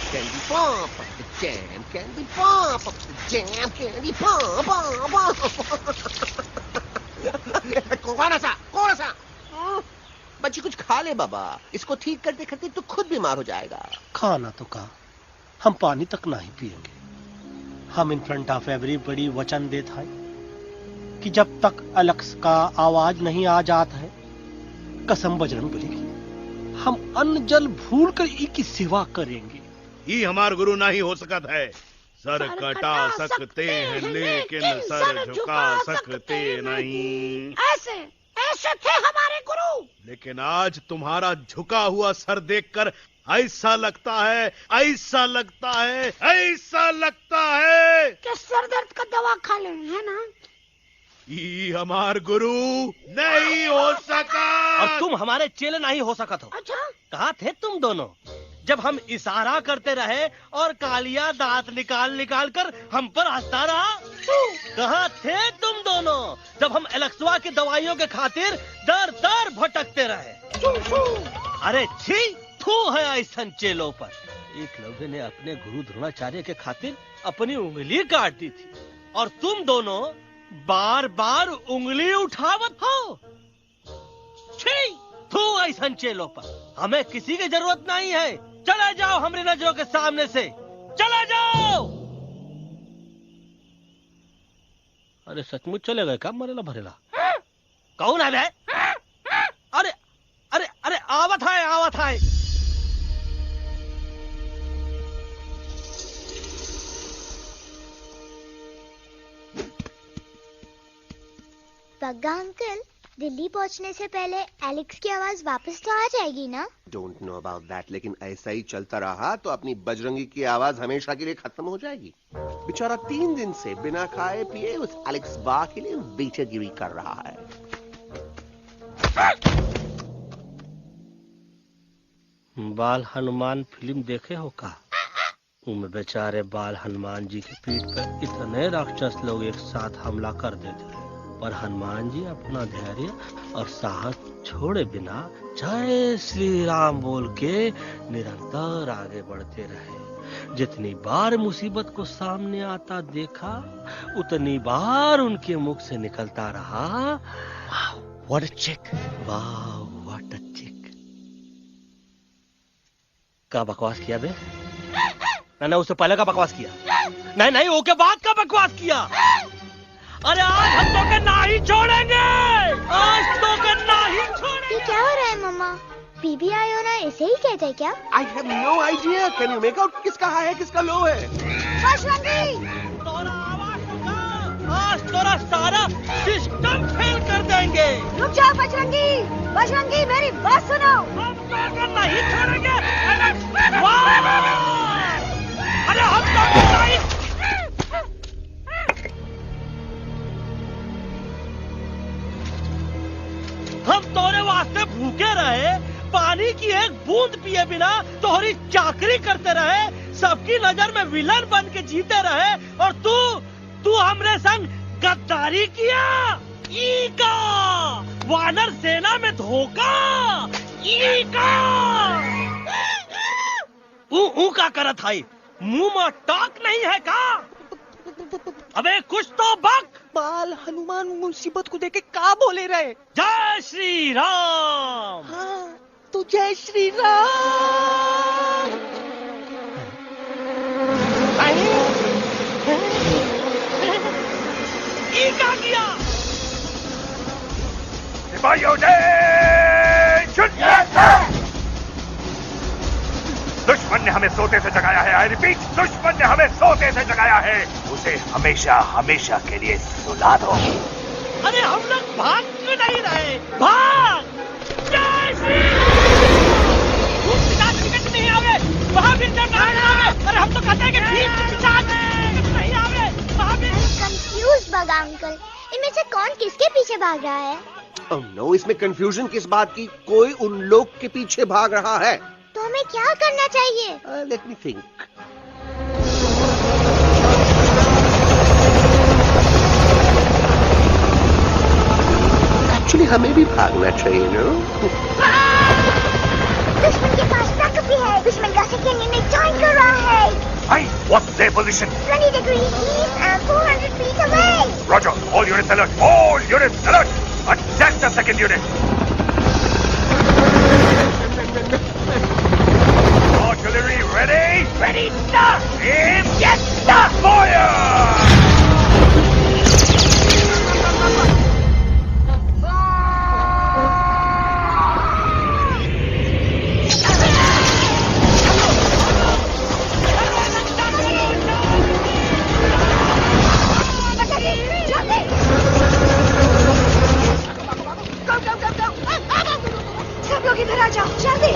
Candy pop up the jam, candy pop up the jam, candy pop कौन सा? बच्ची कुछ खा ले बाबा, इसको ठीक करते करते तो खुद बीमार हो जाएगा। खाना तो कहा, हम पानी तक नहीं पिएंगे। हम इन फ्रंट ऑफ एवरीबॉडी वचन देता है कि जब तक एलेक्स का आवाज नहीं आ जाता है, कसम बजरंग बली की, हम अन्न जल भूल कर की सेवा करेंगे। ये हमार गुरु नहीं हो सकता है। सर कटा सकते हैं लेकिन सर झुका सकते नहीं। ऐसे ऐसे थे हमारे गुरु। लेकिन आज तुम्हारा झुका हुआ सर देखकर ऐसा लगता है कि सर दर्द का दवा खा ले, है ना? ये हमार गुरु नहीं हो सका। और तुम हमारे चेले नहीं हो सका तो। अच्छा, कहाँ थे तुम दोनों जब हम इशारा करते रहे और कालिया दांत निकाल कर हम पर हंसता रहा? कहाँ थे तुम दोनों जब हम एलेक्सवा की दवाइयों के खातिर दर दर भटकते रहे? अरे छी, थू है ऐसन चेलों पर। एकलव्य ने अपने गुरु द्रोणाचार्य के खातिर अपनी उंगली काट दी थी और तुम दोनों बार बार उंगली उठावत हो। छी, थू ऐसन चेलों पर। हमें किसी की जरूरत नहीं है। चले जाओ हमारी नजरों के सामने से, चले जाओ। अरे सचमुच चले गए क्या? मरेला भरेला कौन है बे? अरे अरे अरे आवत है। पग्गा अंकल, दिल्ली पहुंचने से पहले एलेक्स की आवाज वापस तो आ जाएगी ना? डोंट नो अबाउट दैट, लेकिन ऐसा ही चलता रहा तो अपनी बजरंगी की आवाज हमेशा के लिए खत्म हो जाएगी। बेचारा 3 दिन से बिना खाए पिए उस एलेक्स बा के लिए बेचैगिरी कर रहा है। बाल हनुमान फिल्म देखे हो का? उनमें बेचारे बाल हनुमान जी की पीठ पर इतने राक्षस लोग एक साथ हमला कर देते हैं, पर हनुमान जी अपना धैर्य और साहस छोड़े बिना जय श्री राम बोल के निरंतर आगे बढ़ते रहे। जितनी बार मुसीबत को सामने आता देखा, उतनी बार उनके मुख से निकलता रहा, व्हाट अ चिक, वाह व्हाट अ चिक। का बकवास किया बे? मैंने उससे पहले का बकवास किया? नहीं, वो के बाद का बकवास किया। अरे आज हम तो के नहीं छोड़ेंगे, आज तो के नहीं छोड़ेंगे। ये क्या हो रहा है मम्मा? बीबी आई हो ना, ऐसे ही कहते हैं क्या? I have no idea. Can you make out किसका हाई है किसका लो है? बजरंगी! तोरा आवाज सुना, आज तोरा सारा सिस्टम फेल कर देंगे। रुक जाओ बजरंगी, मेरी बात सुनो। हम तो के नहीं छोड़ेंगे। अरे हम तो के नहीं। हम तोरे वास्ते भूखे रहे, पानी की एक बूंद पिए बिना तोहरी चाकरी करते रहे, सबकी नजर में विलन बन के जीते रहे, और तू हमरे संग गद्दारी किया। ई का वानर सेना में धोखा, ई का ऊ का करत है, मुंह में टॉक नहीं है का? अबे कुछ तो बक। बाल हनुमान मुसीबत को देखे का बोले रहे? जय श्री राम। हाँ, तो जय श्री राम। क्या किया? सिपाहियों दुश्मन ने हमें सोते से जगाया है। आई रिपीट, दुश्मन ने हमें सोते से जगाया है। उसे हमेशा हमेशा के लिए सुला दो। अरे हम लोग भाग क्यों नहीं रहे? भाग! जय श्री पिशाच निकट नहीं आवे, महावीर जब नहीं आवे। अरे हम तो कहते हैं कि भीम पिशाच निकट नहीं आवे, महावीर। कंफ्यूज बगा अंकल, इनमें से कौन किसके पीछे भाग रहा है? ओह नो, इसमें कंफ्यूजन किस बात की? कोई उन लोग के पीछे भाग रहा है। तो हमें क्या करना चाहिए? Let me think. एक्चुअली हमें भी भागना चाहिए ना। दुश्मन के पास ताकत भी है। दुश्मन का सेकेंड यूनिट ज्वाइन कर रहा है। Hey, what's their position? 20 degrees east and 400 feet away. Roger, all units alert. All units alert. Attack the second unit. Artillery ready? Ready, sir! Aim! Yes, sir! Fire! सब लोग इधर आ जाओ, जल्दी।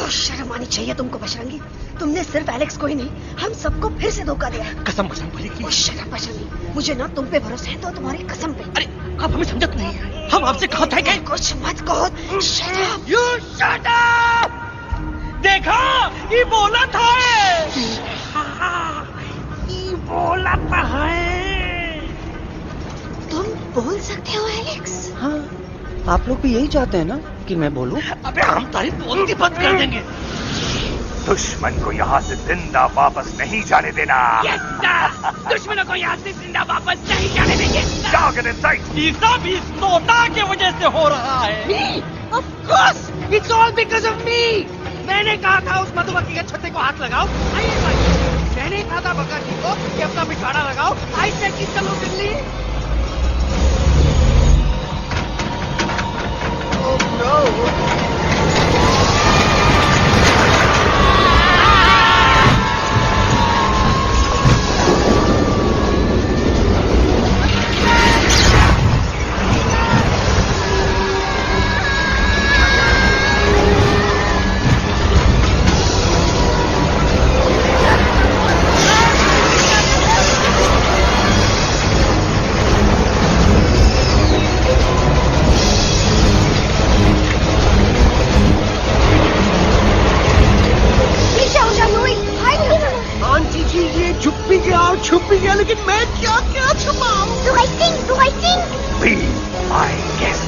शर्म आनी चाहिए तुमको बजरंगी। तुमने सिर्फ एलेक्स को ही नहीं, हम सबको फिर से धोखा दिया। कसम बजरंग बली की। शर्म बजरंगी, मुझे ना तुम पे भरोसा है तो तुम्हारी कसम पे। अरे आप हमें समझत नहीं है। हम आपसे कहा था कि कुछ मत कहो। Shut up! You shut up! देखा, ये बोला था। ये बोला था। तुम बोल सकते हो एलेक्स? हाँ, आप लोग भी यही चाहते हैं ना कि मैं बोलूं? अबे हम तारी बोलती बंद कर देंगे। दुश्मन को यहाँ से जिंदा वापस नहीं जाने देना। Yes, sir! दुश्मनों को यहाँ से जिंदा वापस नहीं जाने देंगे। Now get inside. ये सब इस तोता के वजह से हो रहा है। Me? Of course! It's all because of me. मैंने कहा था उस मधुमक्खी के छत्ते को हाथ लगाओ। आइए भाई, मैंने कहा था बगासी को कि अपना पिछवाड़ा लगाओ। आई से कि चलो दिल्ली। Oh no! छुप भी गया, लेकिन मैं क्या क्या छुपाऊं? Do I think? Be my guest.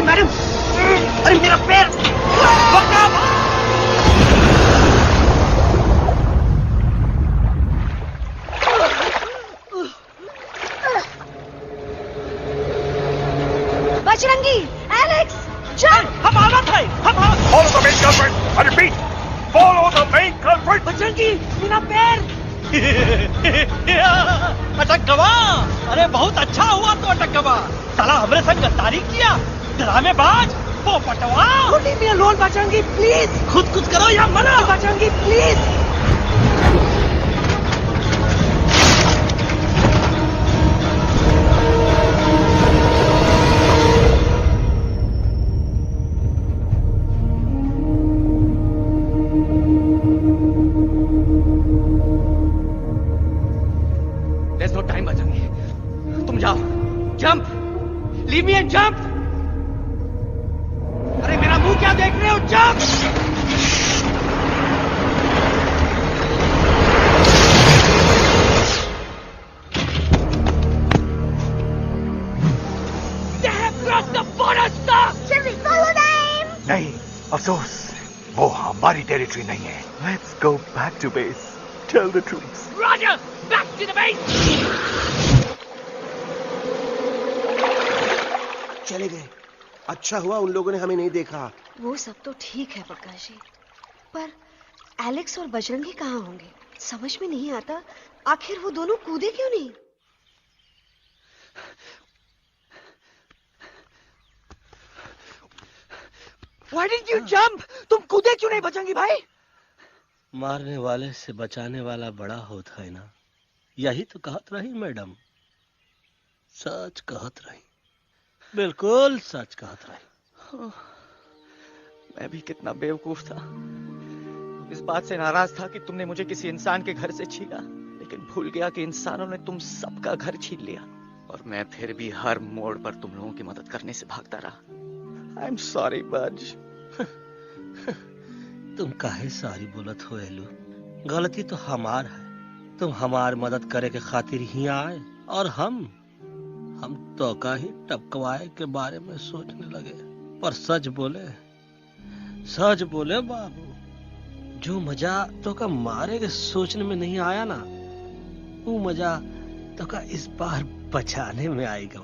Madam, अरे मेरा पैर! बजरंगी, एलेक्स, चल! हम आना था, Follow the main culprit. I repeat, follow the main culprit. Bajrangi, मेरा पैर! अटक गवा! अरे बहुत अच्छा हुआ तो अटक गवा। साला हमरे संग गद्दारी किया, ड्रामेबाज, पोपटवा। Leave me alone, Bajrangi, please. खुद कुछ करो या मना, Bajrangi, please. Leave me and jump. अरे मेरा मुंह क्या देख रहे हो? Jump. They have crossed the border, sir. Shall we follow them? नहीं, अफसोस, वो हमारी टेरिटरी नहीं है। Let's go back to base. Tell the troops. Roger, back to the base. चले गए। अच्छा हुआ उन लोगों ने हमें नहीं देखा। वो सब तो ठीक है प्रकाश जी, पर एलेक्स और बजरंगी कहाँ होंगे? समझ में नहीं आता, आखिर वो दोनों कूदे क्यों नहीं? Why did you jump? तुम कूदे क्यों नहीं बजरंगी भाई? मारने वाले से बचाने वाला बड़ा होता है ना, यही तो कहत रही मैडम। सच कहत रही, बिल्कुल सच कहत रही। मैं भी कितना बेवकूफ था। इस बात से नाराज था कि तुमने मुझे किसी इंसान के घर से छीना, लेकिन भूल गया कि इंसानों ने तुम सबका घर छीन लिया और मैं फिर भी हर मोड़ पर तुम लोगों की मदद करने से भागता रहा। आई एम सॉरी बज। तुम काहे सारी बोलत हो एलू? गलती तो हमार है। तुम हमार मदद करे के खातिर ही आए और हम तो का ही टपकवाए के बारे में सोचने लगे। पर सच बोले बाबू, जो मजा तो का मारे के सोचने में नहीं आया ना, वो मजा तो का इस बार बचाने में आएगा।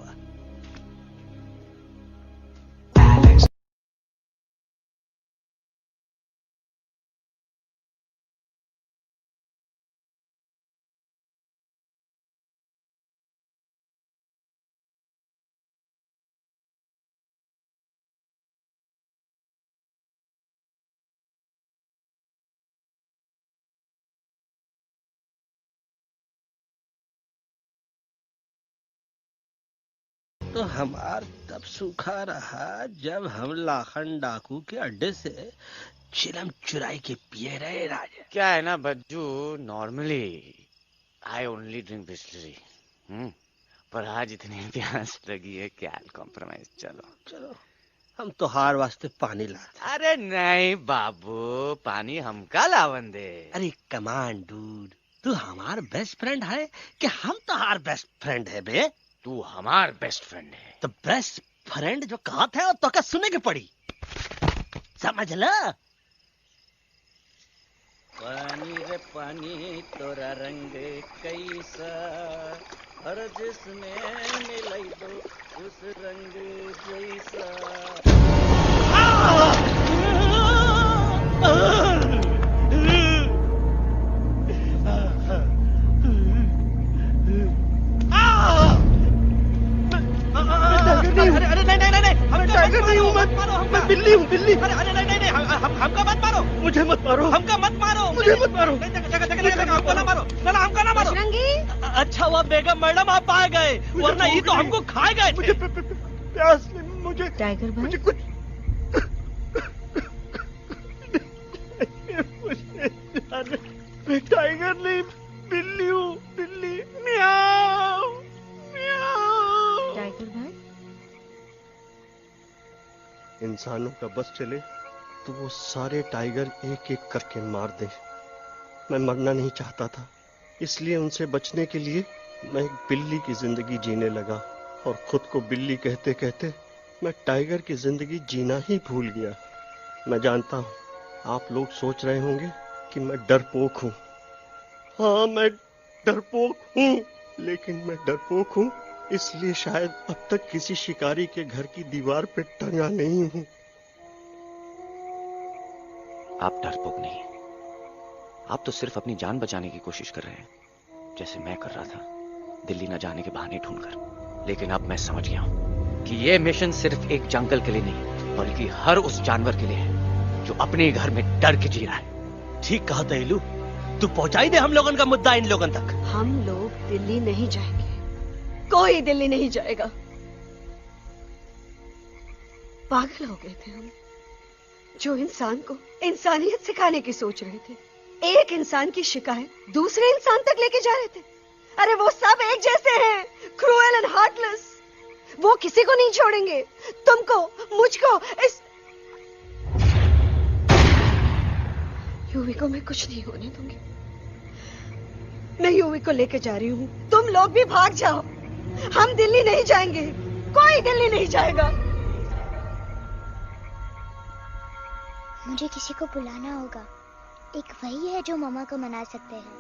तो हमार तब सूखा रहा जब हम लाखन डाकू के अड्डे से चिलम चुराई के पिए रहे राजा। क्या है ना Bajju, normally I only drink Bisleri, पर आज इतनी प्यास लगी है क्या कॉम्प्रोमाइज। चलो हम तो हार वास्ते पानी ला। अरे नहीं बाबू, पानी हमका लावन दे। अरे कमान डूड, तू हमार बेस्ट फ्रेंड है कि हम तो हार बेस्ट फ्रेंड है बे? तू हमार बेस्ट फ्रेंड है। तो बेस्ट फ्रेंड जो कहा था तो क्या सुने के पड़ी, समझ ला। पानी रे पानी तोरा रंग कैसा, हर जिसमें मिलाई दो उस रंग जैसा। अरे नहीं, हम टाइगर नहीं हूँ, मैं बिल्ली हूँ, बिल्ली। अरे नहीं, हमका मत मारो, मुझे मत मारो, हमका मत मारो, मुझे मत मारो, हमको ना मारो, ना हमका ना मारो। अच्छा हुआ बेगम मैडम आप आ गए, वरना ये तो हमको खा गए। मुझे प्यास नहीं, मुझे टाइगर भाई, मुझे कुछ मैं टाइगर नहीं, बिल्ली हूँ, बिल्ली। म्याऊ म्याऊ। टाइगर भाई, इंसानों का बस चले तो वो सारे टाइगर एक एक करके मार दे। मैं मरना नहीं चाहता था, इसलिए उनसे बचने के लिए मैं एक बिल्ली की जिंदगी जीने लगा और खुद को बिल्ली कहते कहते मैं टाइगर की जिंदगी जीना ही भूल गया। मैं जानता हूँ आप लोग सोच रहे होंगे कि मैं डरपोक हूँ। हाँ, मैं डरपोक हूँ, लेकिन मैं डरपोक हूँ इसलिए शायद अब तक किसी शिकारी के घर की दीवार पे टंगा नहीं हूँ। आप डरपोक नहीं, आप तो सिर्फ अपनी जान बचाने की कोशिश कर रहे हैं, जैसे मैं कर रहा था दिल्ली न जाने के बहाने ढूंढकर। लेकिन अब मैं समझ गया हूं कि यह मिशन सिर्फ एक जंगल के लिए नहीं, बल्कि हर उस जानवर के लिए है जो अपने घर में डर के जी रहा है। ठीक कहा तैलू, तू पहुंचाई दे हम लोगन का मुद्दा इन लोगन तक। हम लोग दिल्ली नहीं जाएंगे, कोई दिल्ली नहीं जाएगा। पागल हो गए थे हम, जो इंसान को इंसानियत सिखाने की सोच रहे थे, एक इंसान की शिकायत दूसरे इंसान तक लेके जा रहे थे। अरे वो सब एक जैसे हैं, क्रूएल एंड हार्टलेस। वो किसी को नहीं छोड़ेंगे, तुमको, मुझको, इस यूवी को मैं कुछ नहीं होने दूंगी। मैं यूवी को लेकर जा रही हूँ, तुम लोग भी भाग जाओ। हम दिल्ली नहीं जाएंगे, कोई दिल्ली नहीं जाएगा। मुझे किसी को बुलाना होगा, एक वही है जो मम्मा को मना सकते हैं।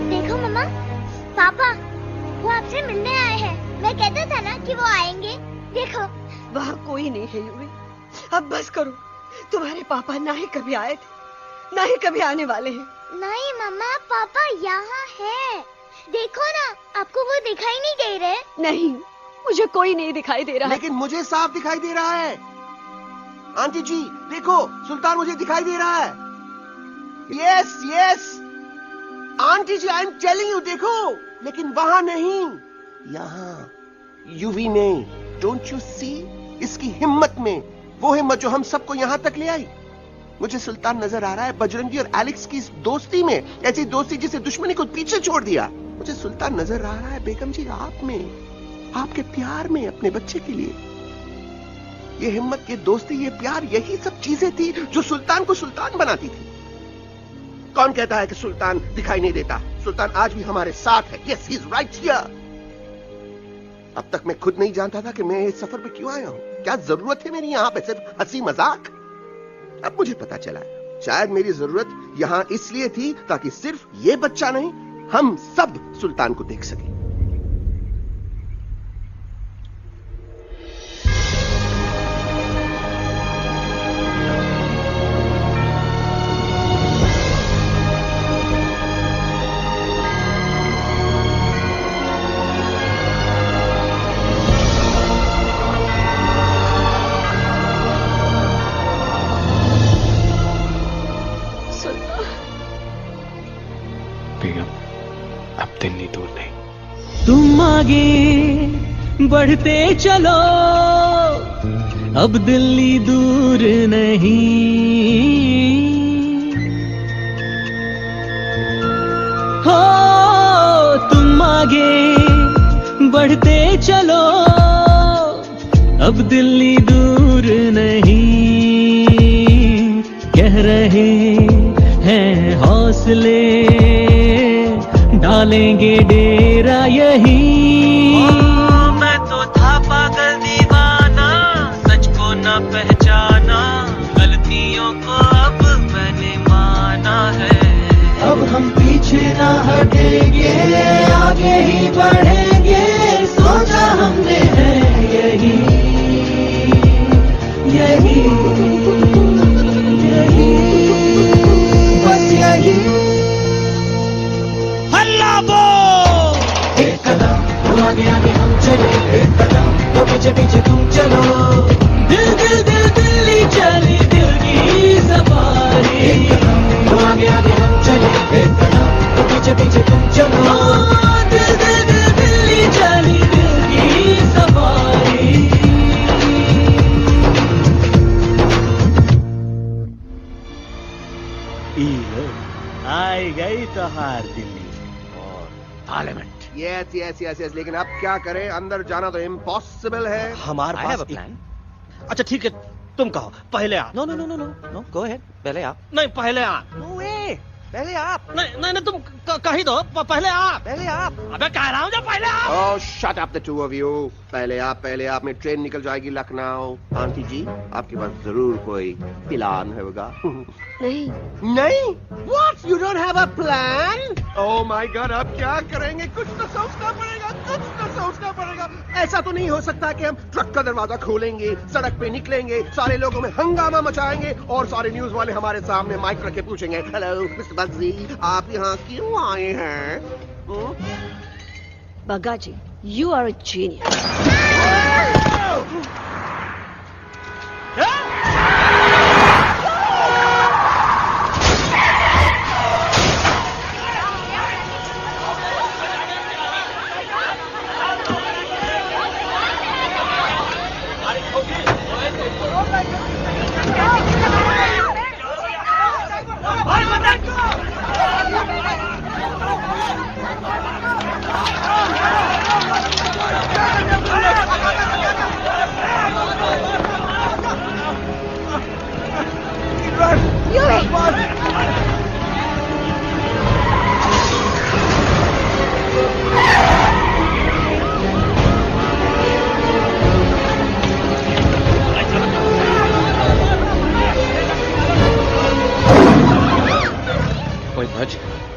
देखो मम्मा, पापा वो आपसे मिलने आए हैं। मैं कहता था ना कि वो आएंगे। देखो वहाँ कोई नहीं है यूवी, अब बस करो। तुम्हारे पापा ना ही कभी आए थे, ना ही कभी आने वाले हैं। नहीं मम्मा, पापा यहाँ है। देखो ना, आपको वो दिखाई नहीं दे रहे? नहीं, मुझे कोई नहीं दिखाई दे रहा। लेकिन मुझे साफ दिखाई दे रहा है। आंटी जी देखो, सुल्तान मुझे दिखाई दे रहा है। Yes yes aunty ji, I am telling you, देखो। लेकिन वहां नहीं, यहाँ यूवी ने। Don't you see? इसकी हिम्मत में, वो हिम्मत जो हम सबको यहाँ तक ले आई। मुझे सुल्तान नजर आ रहा है बजरंगी और एलेक्स की इस दोस्ती में, ऐसी दोस्ती जिसे दुश्मनी को पीछे छोड़ दिया। मुझे सुल्तान नजर आ रहा है बेगम जी आप में, आपके प्यार में, अपने बच्चे के लिए। ये हिम्मत, ये दोस्ती, ये प्यार, यही सब चीजें थी जो सुल्तान को सुल्तान बनाती थी। कौन कहता है कि सुल्तान दिखाई नहीं देता? सुल्तान आज भी हमारे साथ है। Yes, he is right here. अब तक मैं खुद नहीं जानता था कि मैं इस सफर पे क्यों आया हूं। क्या जरूरत है मेरी यहाँ पे सिर्फ हंसी मजाक? अब मुझे पता चला है, शायद मेरी जरूरत यहाँ इसलिए थी ताकि सिर्फ ये बच्चा नहीं, हम सब सुल्तान को देख सकें। तुम आगे बढ़ते चलो, अब दिल्ली दूर नहीं। हो तुम आगे बढ़ते चलो, अब दिल्ली दूर नहीं। कह रहे हैं हौसले, डालेंगे डेरा यही। मैं तो था पागल दीवाना, सच को न पहचाना, गलतियों को अब मैंने माना है। अब हम पीछे ना हटेंगे, आगे ही बढ़ेंगे, सोचा हमने है यही यही यही, बस यही। एक कदम वो आगे आगे हम चले, एक कदम तो पीछे पीछे तुम चलो। दिल दिल दिल दिल्ली चली, दिल की सवारी। एक कदम वो आगे आगे हम चले, एक कदम तो पीछे पीछे तुम चलो। दिल दिल दिल दिल्ली चली, दिल की सवारी। आई गई तो हार Delhi parliament. Yes yes yes yes, लेकिन अब क्या करें? अंदर जाना तो इम्पॉसिबल है। हमारे पास प्लान। अच्छा ठीक है, तुम कहो, पहले आप। No no no no no no, go ahead, पहले आप। नहीं, पहले आप। नो वे, पहले आप। नहीं नहीं, तुम कही दो, पहले आप। पहले आप। अबे कह रहा हूँ जो पहले आप। Oh shut up the two of you. पहले आप, पहले आप में ट्रेन निकल जाएगी लखनऊ। आंटी जी आपके पास जरूर कोई प्लान होगा। नहीं नहीं? What? You don't have a plan? Oh my God, अब क्या करेंगे? कुछ तो सोचना पड़ेगा, कुछ तो सोचना पड़ेगा। ऐसा तो नहीं हो सकता कि हम ट्रक का दरवाजा खोलेंगे, सड़क पे निकलेंगे, सारे लोगों में हंगामा मचाएंगे और सारे न्यूज वाले हमारे सामने माइक रख के पूछेंगे, हेलो मिस्टर बग्जी, आप यहाँ क्यों आए हैं? बग्गा जी, you are a genius.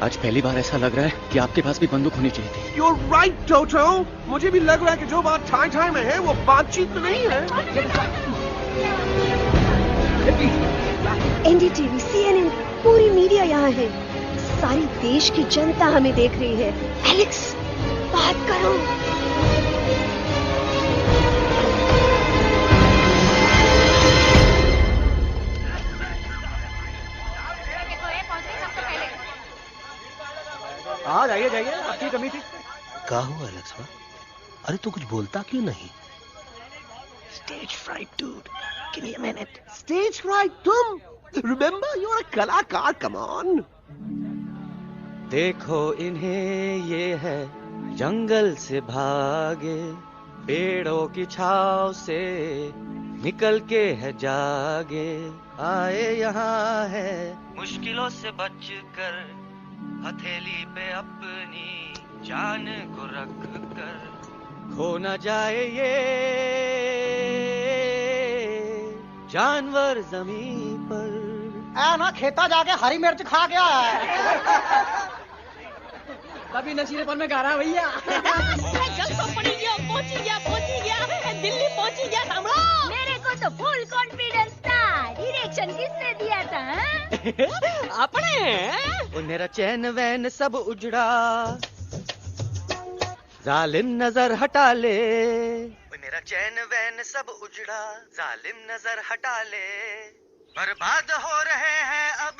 आज पहली बार ऐसा लग रहा है कि आपके पास भी बंदूक होनी चाहिए थी। You're right, टोटो। मुझे भी लग रहा है कि जो बात ठाई ठाई में है वो बातचीत में नहीं है। एनडीटीवी, CNN, पूरी मीडिया यहाँ है। सारी देश की जनता हमें देख रही है। एलेक्स, बात करो। हाँ जाइए जाइए, आपकी कमी थी। क्या हुआ एलेक्स? अरे तू कुछ बोलता क्यों नहीं? Stage fright, dude. Give me a minute. Stage fright, तुम? Remember, you're a कलाकार. Come on. देखो इन्हें, ये है जंगल से भागे, पेड़ों की छाव से निकल के है जागे, आए यहाँ है मुश्किलों से बचकर, हथेली पे अपनी जान को रख कर, खो न जाए ये जानवर जमीन पर। ना खेता जाके हरी मिर्च खा गया है। कभी नशीलेपन में गा रहा भैया। पहुंच गया, दिल्ली पहुंच गया सामने। मेरे को तो फुल कॉन्फिडेंस था। डायरेक्शन किसने दिया था? अपने। वो मेरा चैन वैन सब उजड़ा, जालिम नजर हटा ले। वो मेरा चैन वैन सब उजड़ा, जालिम नजर हटा ले। बर्बाद हो रहे हैं अब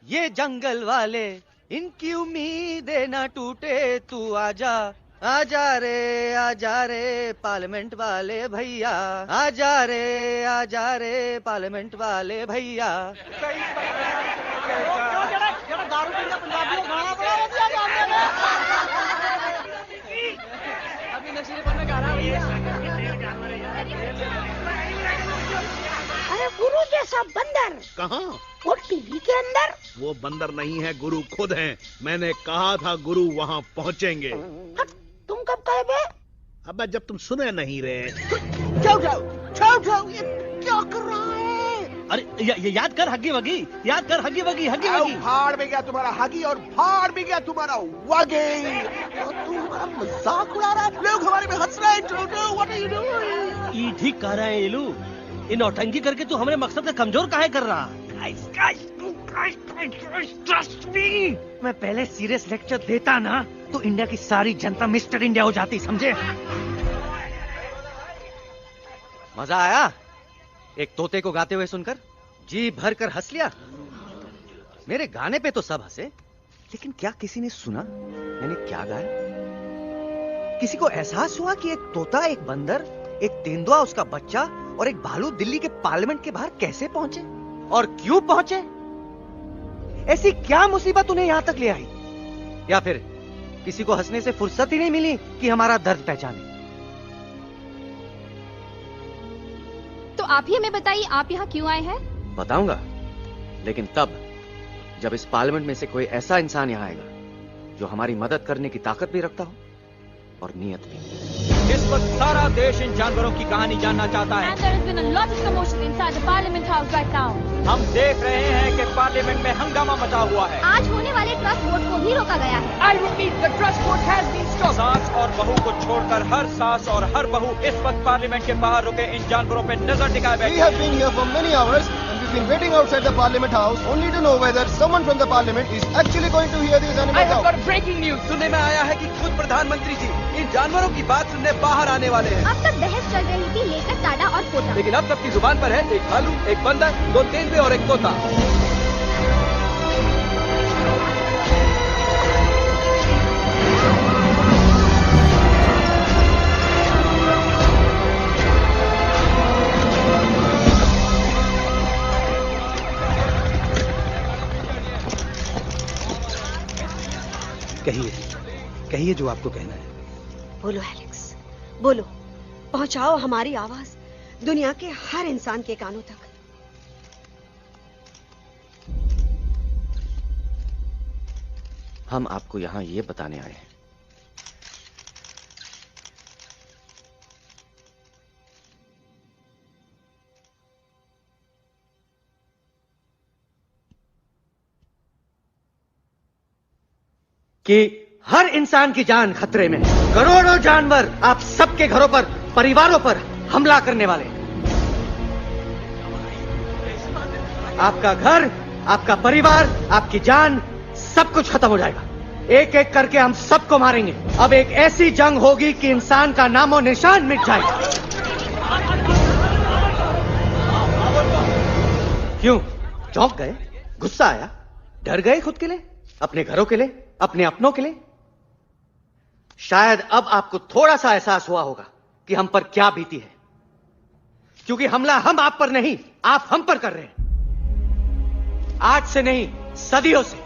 ये जंगल वाले, इनकी उम्मीदें ना टूटे, तू आजा आजा रे पार्लियामेंट वाले भैया, आजा रे पार्लियामेंट वाले भैया। अभी नशीलेपन में गा रहा भैया। अरे गुरु जैसा बंदर कहाँ? वो टीवी के अंदर। वो बंदर नहीं है, गुरु खुद हैं। मैंने कहा था गुरु वहाँ पहुँचेंगे। तुम कब कहे बे? अब जब तुम सुने नहीं रहे। जाओ ये क्या कर रहा है? अरे याद कर हगी वगी, याद कर हगी वगी। भाड़ में गया तुम्हारा हगी और भाड़ में गया तुम्हारा वगी। तुम हमारा मजाक उड़ा रहा है, लोग हमारे में हंस रहे हैं। What are you doing? ये ठीक कह रहे हैं इलू। ये नौटंकी करके तू हमारे मकसद का कमजोर काहे कर रहा? Trust me. मैं पहले सीरियस लेक्चर देता ना तो इंडिया की सारी जनता मिस्टर इंडिया हो जाती, समझे? मजा आया एक तोते को गाते हुए सुनकर? जी भर कर हंस लिया। मेरे गाने पे तो सब हंसे, लेकिन क्या किसी ने सुना मैंने क्या गाया? किसी को एहसास हुआ कि एक तोता, एक बंदर, एक तेंदुआ, उसका बच्चा और एक भालू दिल्ली के पार्लियामेंट के बाहर कैसे पहुंचे और क्यों पहुंचे? ऐसी क्या मुसीबत उन्हें यहां तक ले आई? या फिर किसी को हंसने से फुर्सत ही नहीं मिली कि हमारा दर्द पहचाने? तो आप ही हमें बताइए, आप यहाँ क्यों आए हैं? बताऊंगा, लेकिन तब जब इस पार्लियामेंट में से कोई ऐसा इंसान यहाँ आएगा जो हमारी मदद करने की ताकत भी रखता हो और नीयत भी। इस वक्त सारा देश इन जानवरों की कहानी जानना चाहता है। And there has been a lot of commotion inside the Parliament House right now. हम देख रहे हैं कि पार्लियामेंट में हंगामा मचा हुआ है। आज होने वाले ट्रस्ट वोट को भी रोका गया है। I repeat, the trust vote has been stopped. सास और बहू को छोड़कर हर सास और हर बहू इस वक्त पार्लियामेंट के बाहर रुके इन जानवरों पे नजर टिकाए बैठे। We have been here for many hours and we've been waiting outside the Parliament House only to know whether someone from the Parliament is actually going to hear these animals out. I have got breaking news. सुनने में आया है कि खुद प्रधानमंत्री जी इन जानवरों की बात सुनने बाहर आने वाले हैं। अब तक बहस चल रही थी लेकर टाटा और पोता, लेकिन अब सबकी जुबान पर है एक भालू, एक बंदर, दो तेंदुए और एक तोता। कहिए जो आपको कहना है। बोलो एलेक्स, बोलो। पहुंचाओ हमारी आवाज दुनिया के हर इंसान के कानों तक। हम आपको यहां ये बताने आए हैं कि हर इंसान की जान खतरे में है। करोड़ों जानवर आप सबके घरों पर, परिवारों पर हमला करने वाले हैं। आपका घर, आपका परिवार, आपकी जान, सब कुछ खत्म हो जाएगा। एक एक करके हम सबको मारेंगे। अब एक ऐसी जंग होगी कि इंसान का नामो निशान मिट जाएगा। क्यों चौंक गए? गुस्सा आया? डर गए खुद के लिए, अपने घरों के लिए, अपने अपनों के लिए? शायद अब आपको थोड़ा सा एहसास हुआ होगा कि हम पर क्या बीती है, क्योंकि हमला हम आप पर नहीं, आप हम पर कर रहे हैं। आज से नहीं, सदियों से,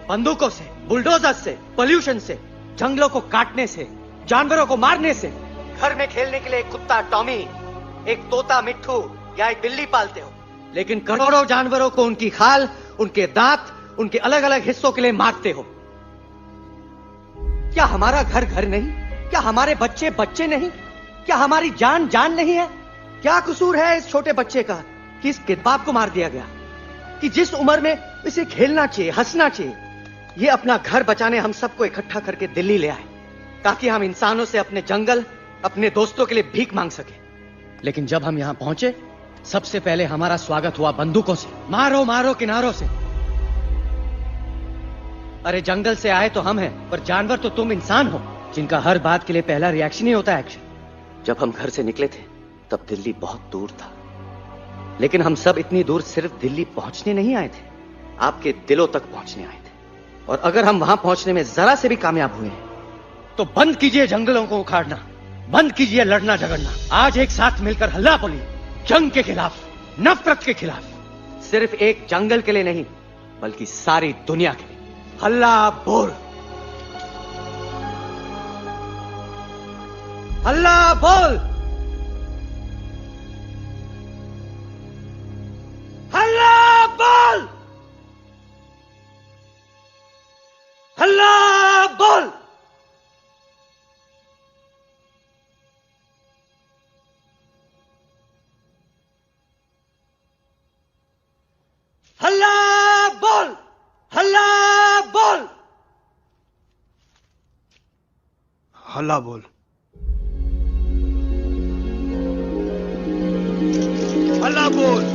बंदूकों से, बुलडोजर से, पोल्यूशन से, जंगलों को काटने से, जानवरों को मारने से। घर में खेलने के लिए एक कुत्ता टॉमी, एक तोता मिट्ठू या एक बिल्ली पालते हो, लेकिन करोड़ों जानवरों को उनकी खाल, उनके दांत, उनके अलग अलग हिस्सों के लिए मारते हो। क्या हमारा घर घर नहीं? क्या हमारे बच्चे बच्चे नहीं? क्या हमारी जान जान नहीं है? क्या कसूर है इस छोटे बच्चे का कि इस किताब को मार दिया गया, कि जिस उम्र में इसे खेलना चाहिए, हंसना चाहिए? ये अपना घर बचाने हम सबको इकट्ठा करके दिल्ली ले आए, ताकि हम इंसानों से अपने जंगल, अपने दोस्तों के लिए भीख मांग सके। लेकिन जब हम यहां पहुंचे, सबसे पहले हमारा स्वागत हुआ बंदूकों से। मारो मारो किनारों से। अरे जंगल से आए तो हम हैं, पर जानवर तो तुम इंसान हो, जिनका हर बात के लिए पहला रिएक्शन ही होता है एक्शन। जब हम घर से निकले थे तब दिल्ली बहुत दूर था, लेकिन हम सब इतनी दूर सिर्फ दिल्ली पहुंचने नहीं आए थे, आपके दिलों तक पहुंचने आए थे। और अगर हम वहां पहुंचने में जरा से भी कामयाब हुए हैं, तो बंद कीजिए जंगलों को उखाड़ना, बंद कीजिए लड़ना झगड़ना। आज एक साथ मिलकर हल्ला बोलिए, जंग के खिलाफ, नफरत के खिलाफ। सिर्फ एक जंगल के लिए नहीं, बल्कि सारी दुनिया के लिए। हल्ला बोल, हल्ला बोल, हल्ला बोल, हल्ला बोल। हल्ला बोल, हल्ला बोल, हल्ला बोल, हल्ला बोल।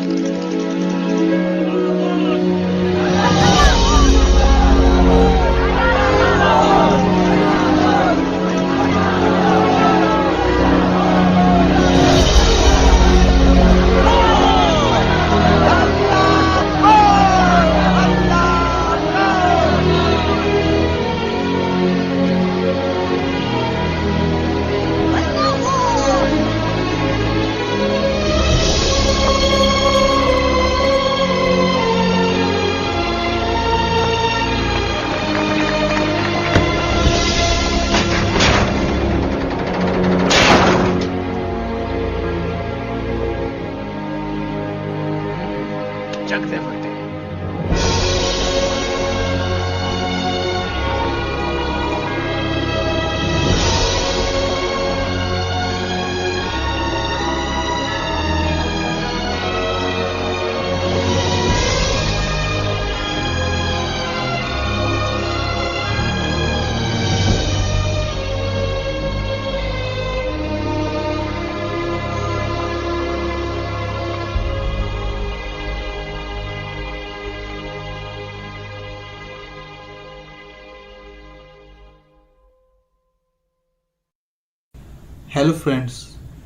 Hello friends,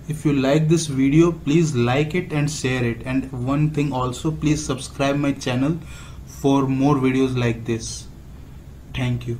if you like this video, please like it and share it, and one thing also, please subscribe my channel for more videos like this. Thank you.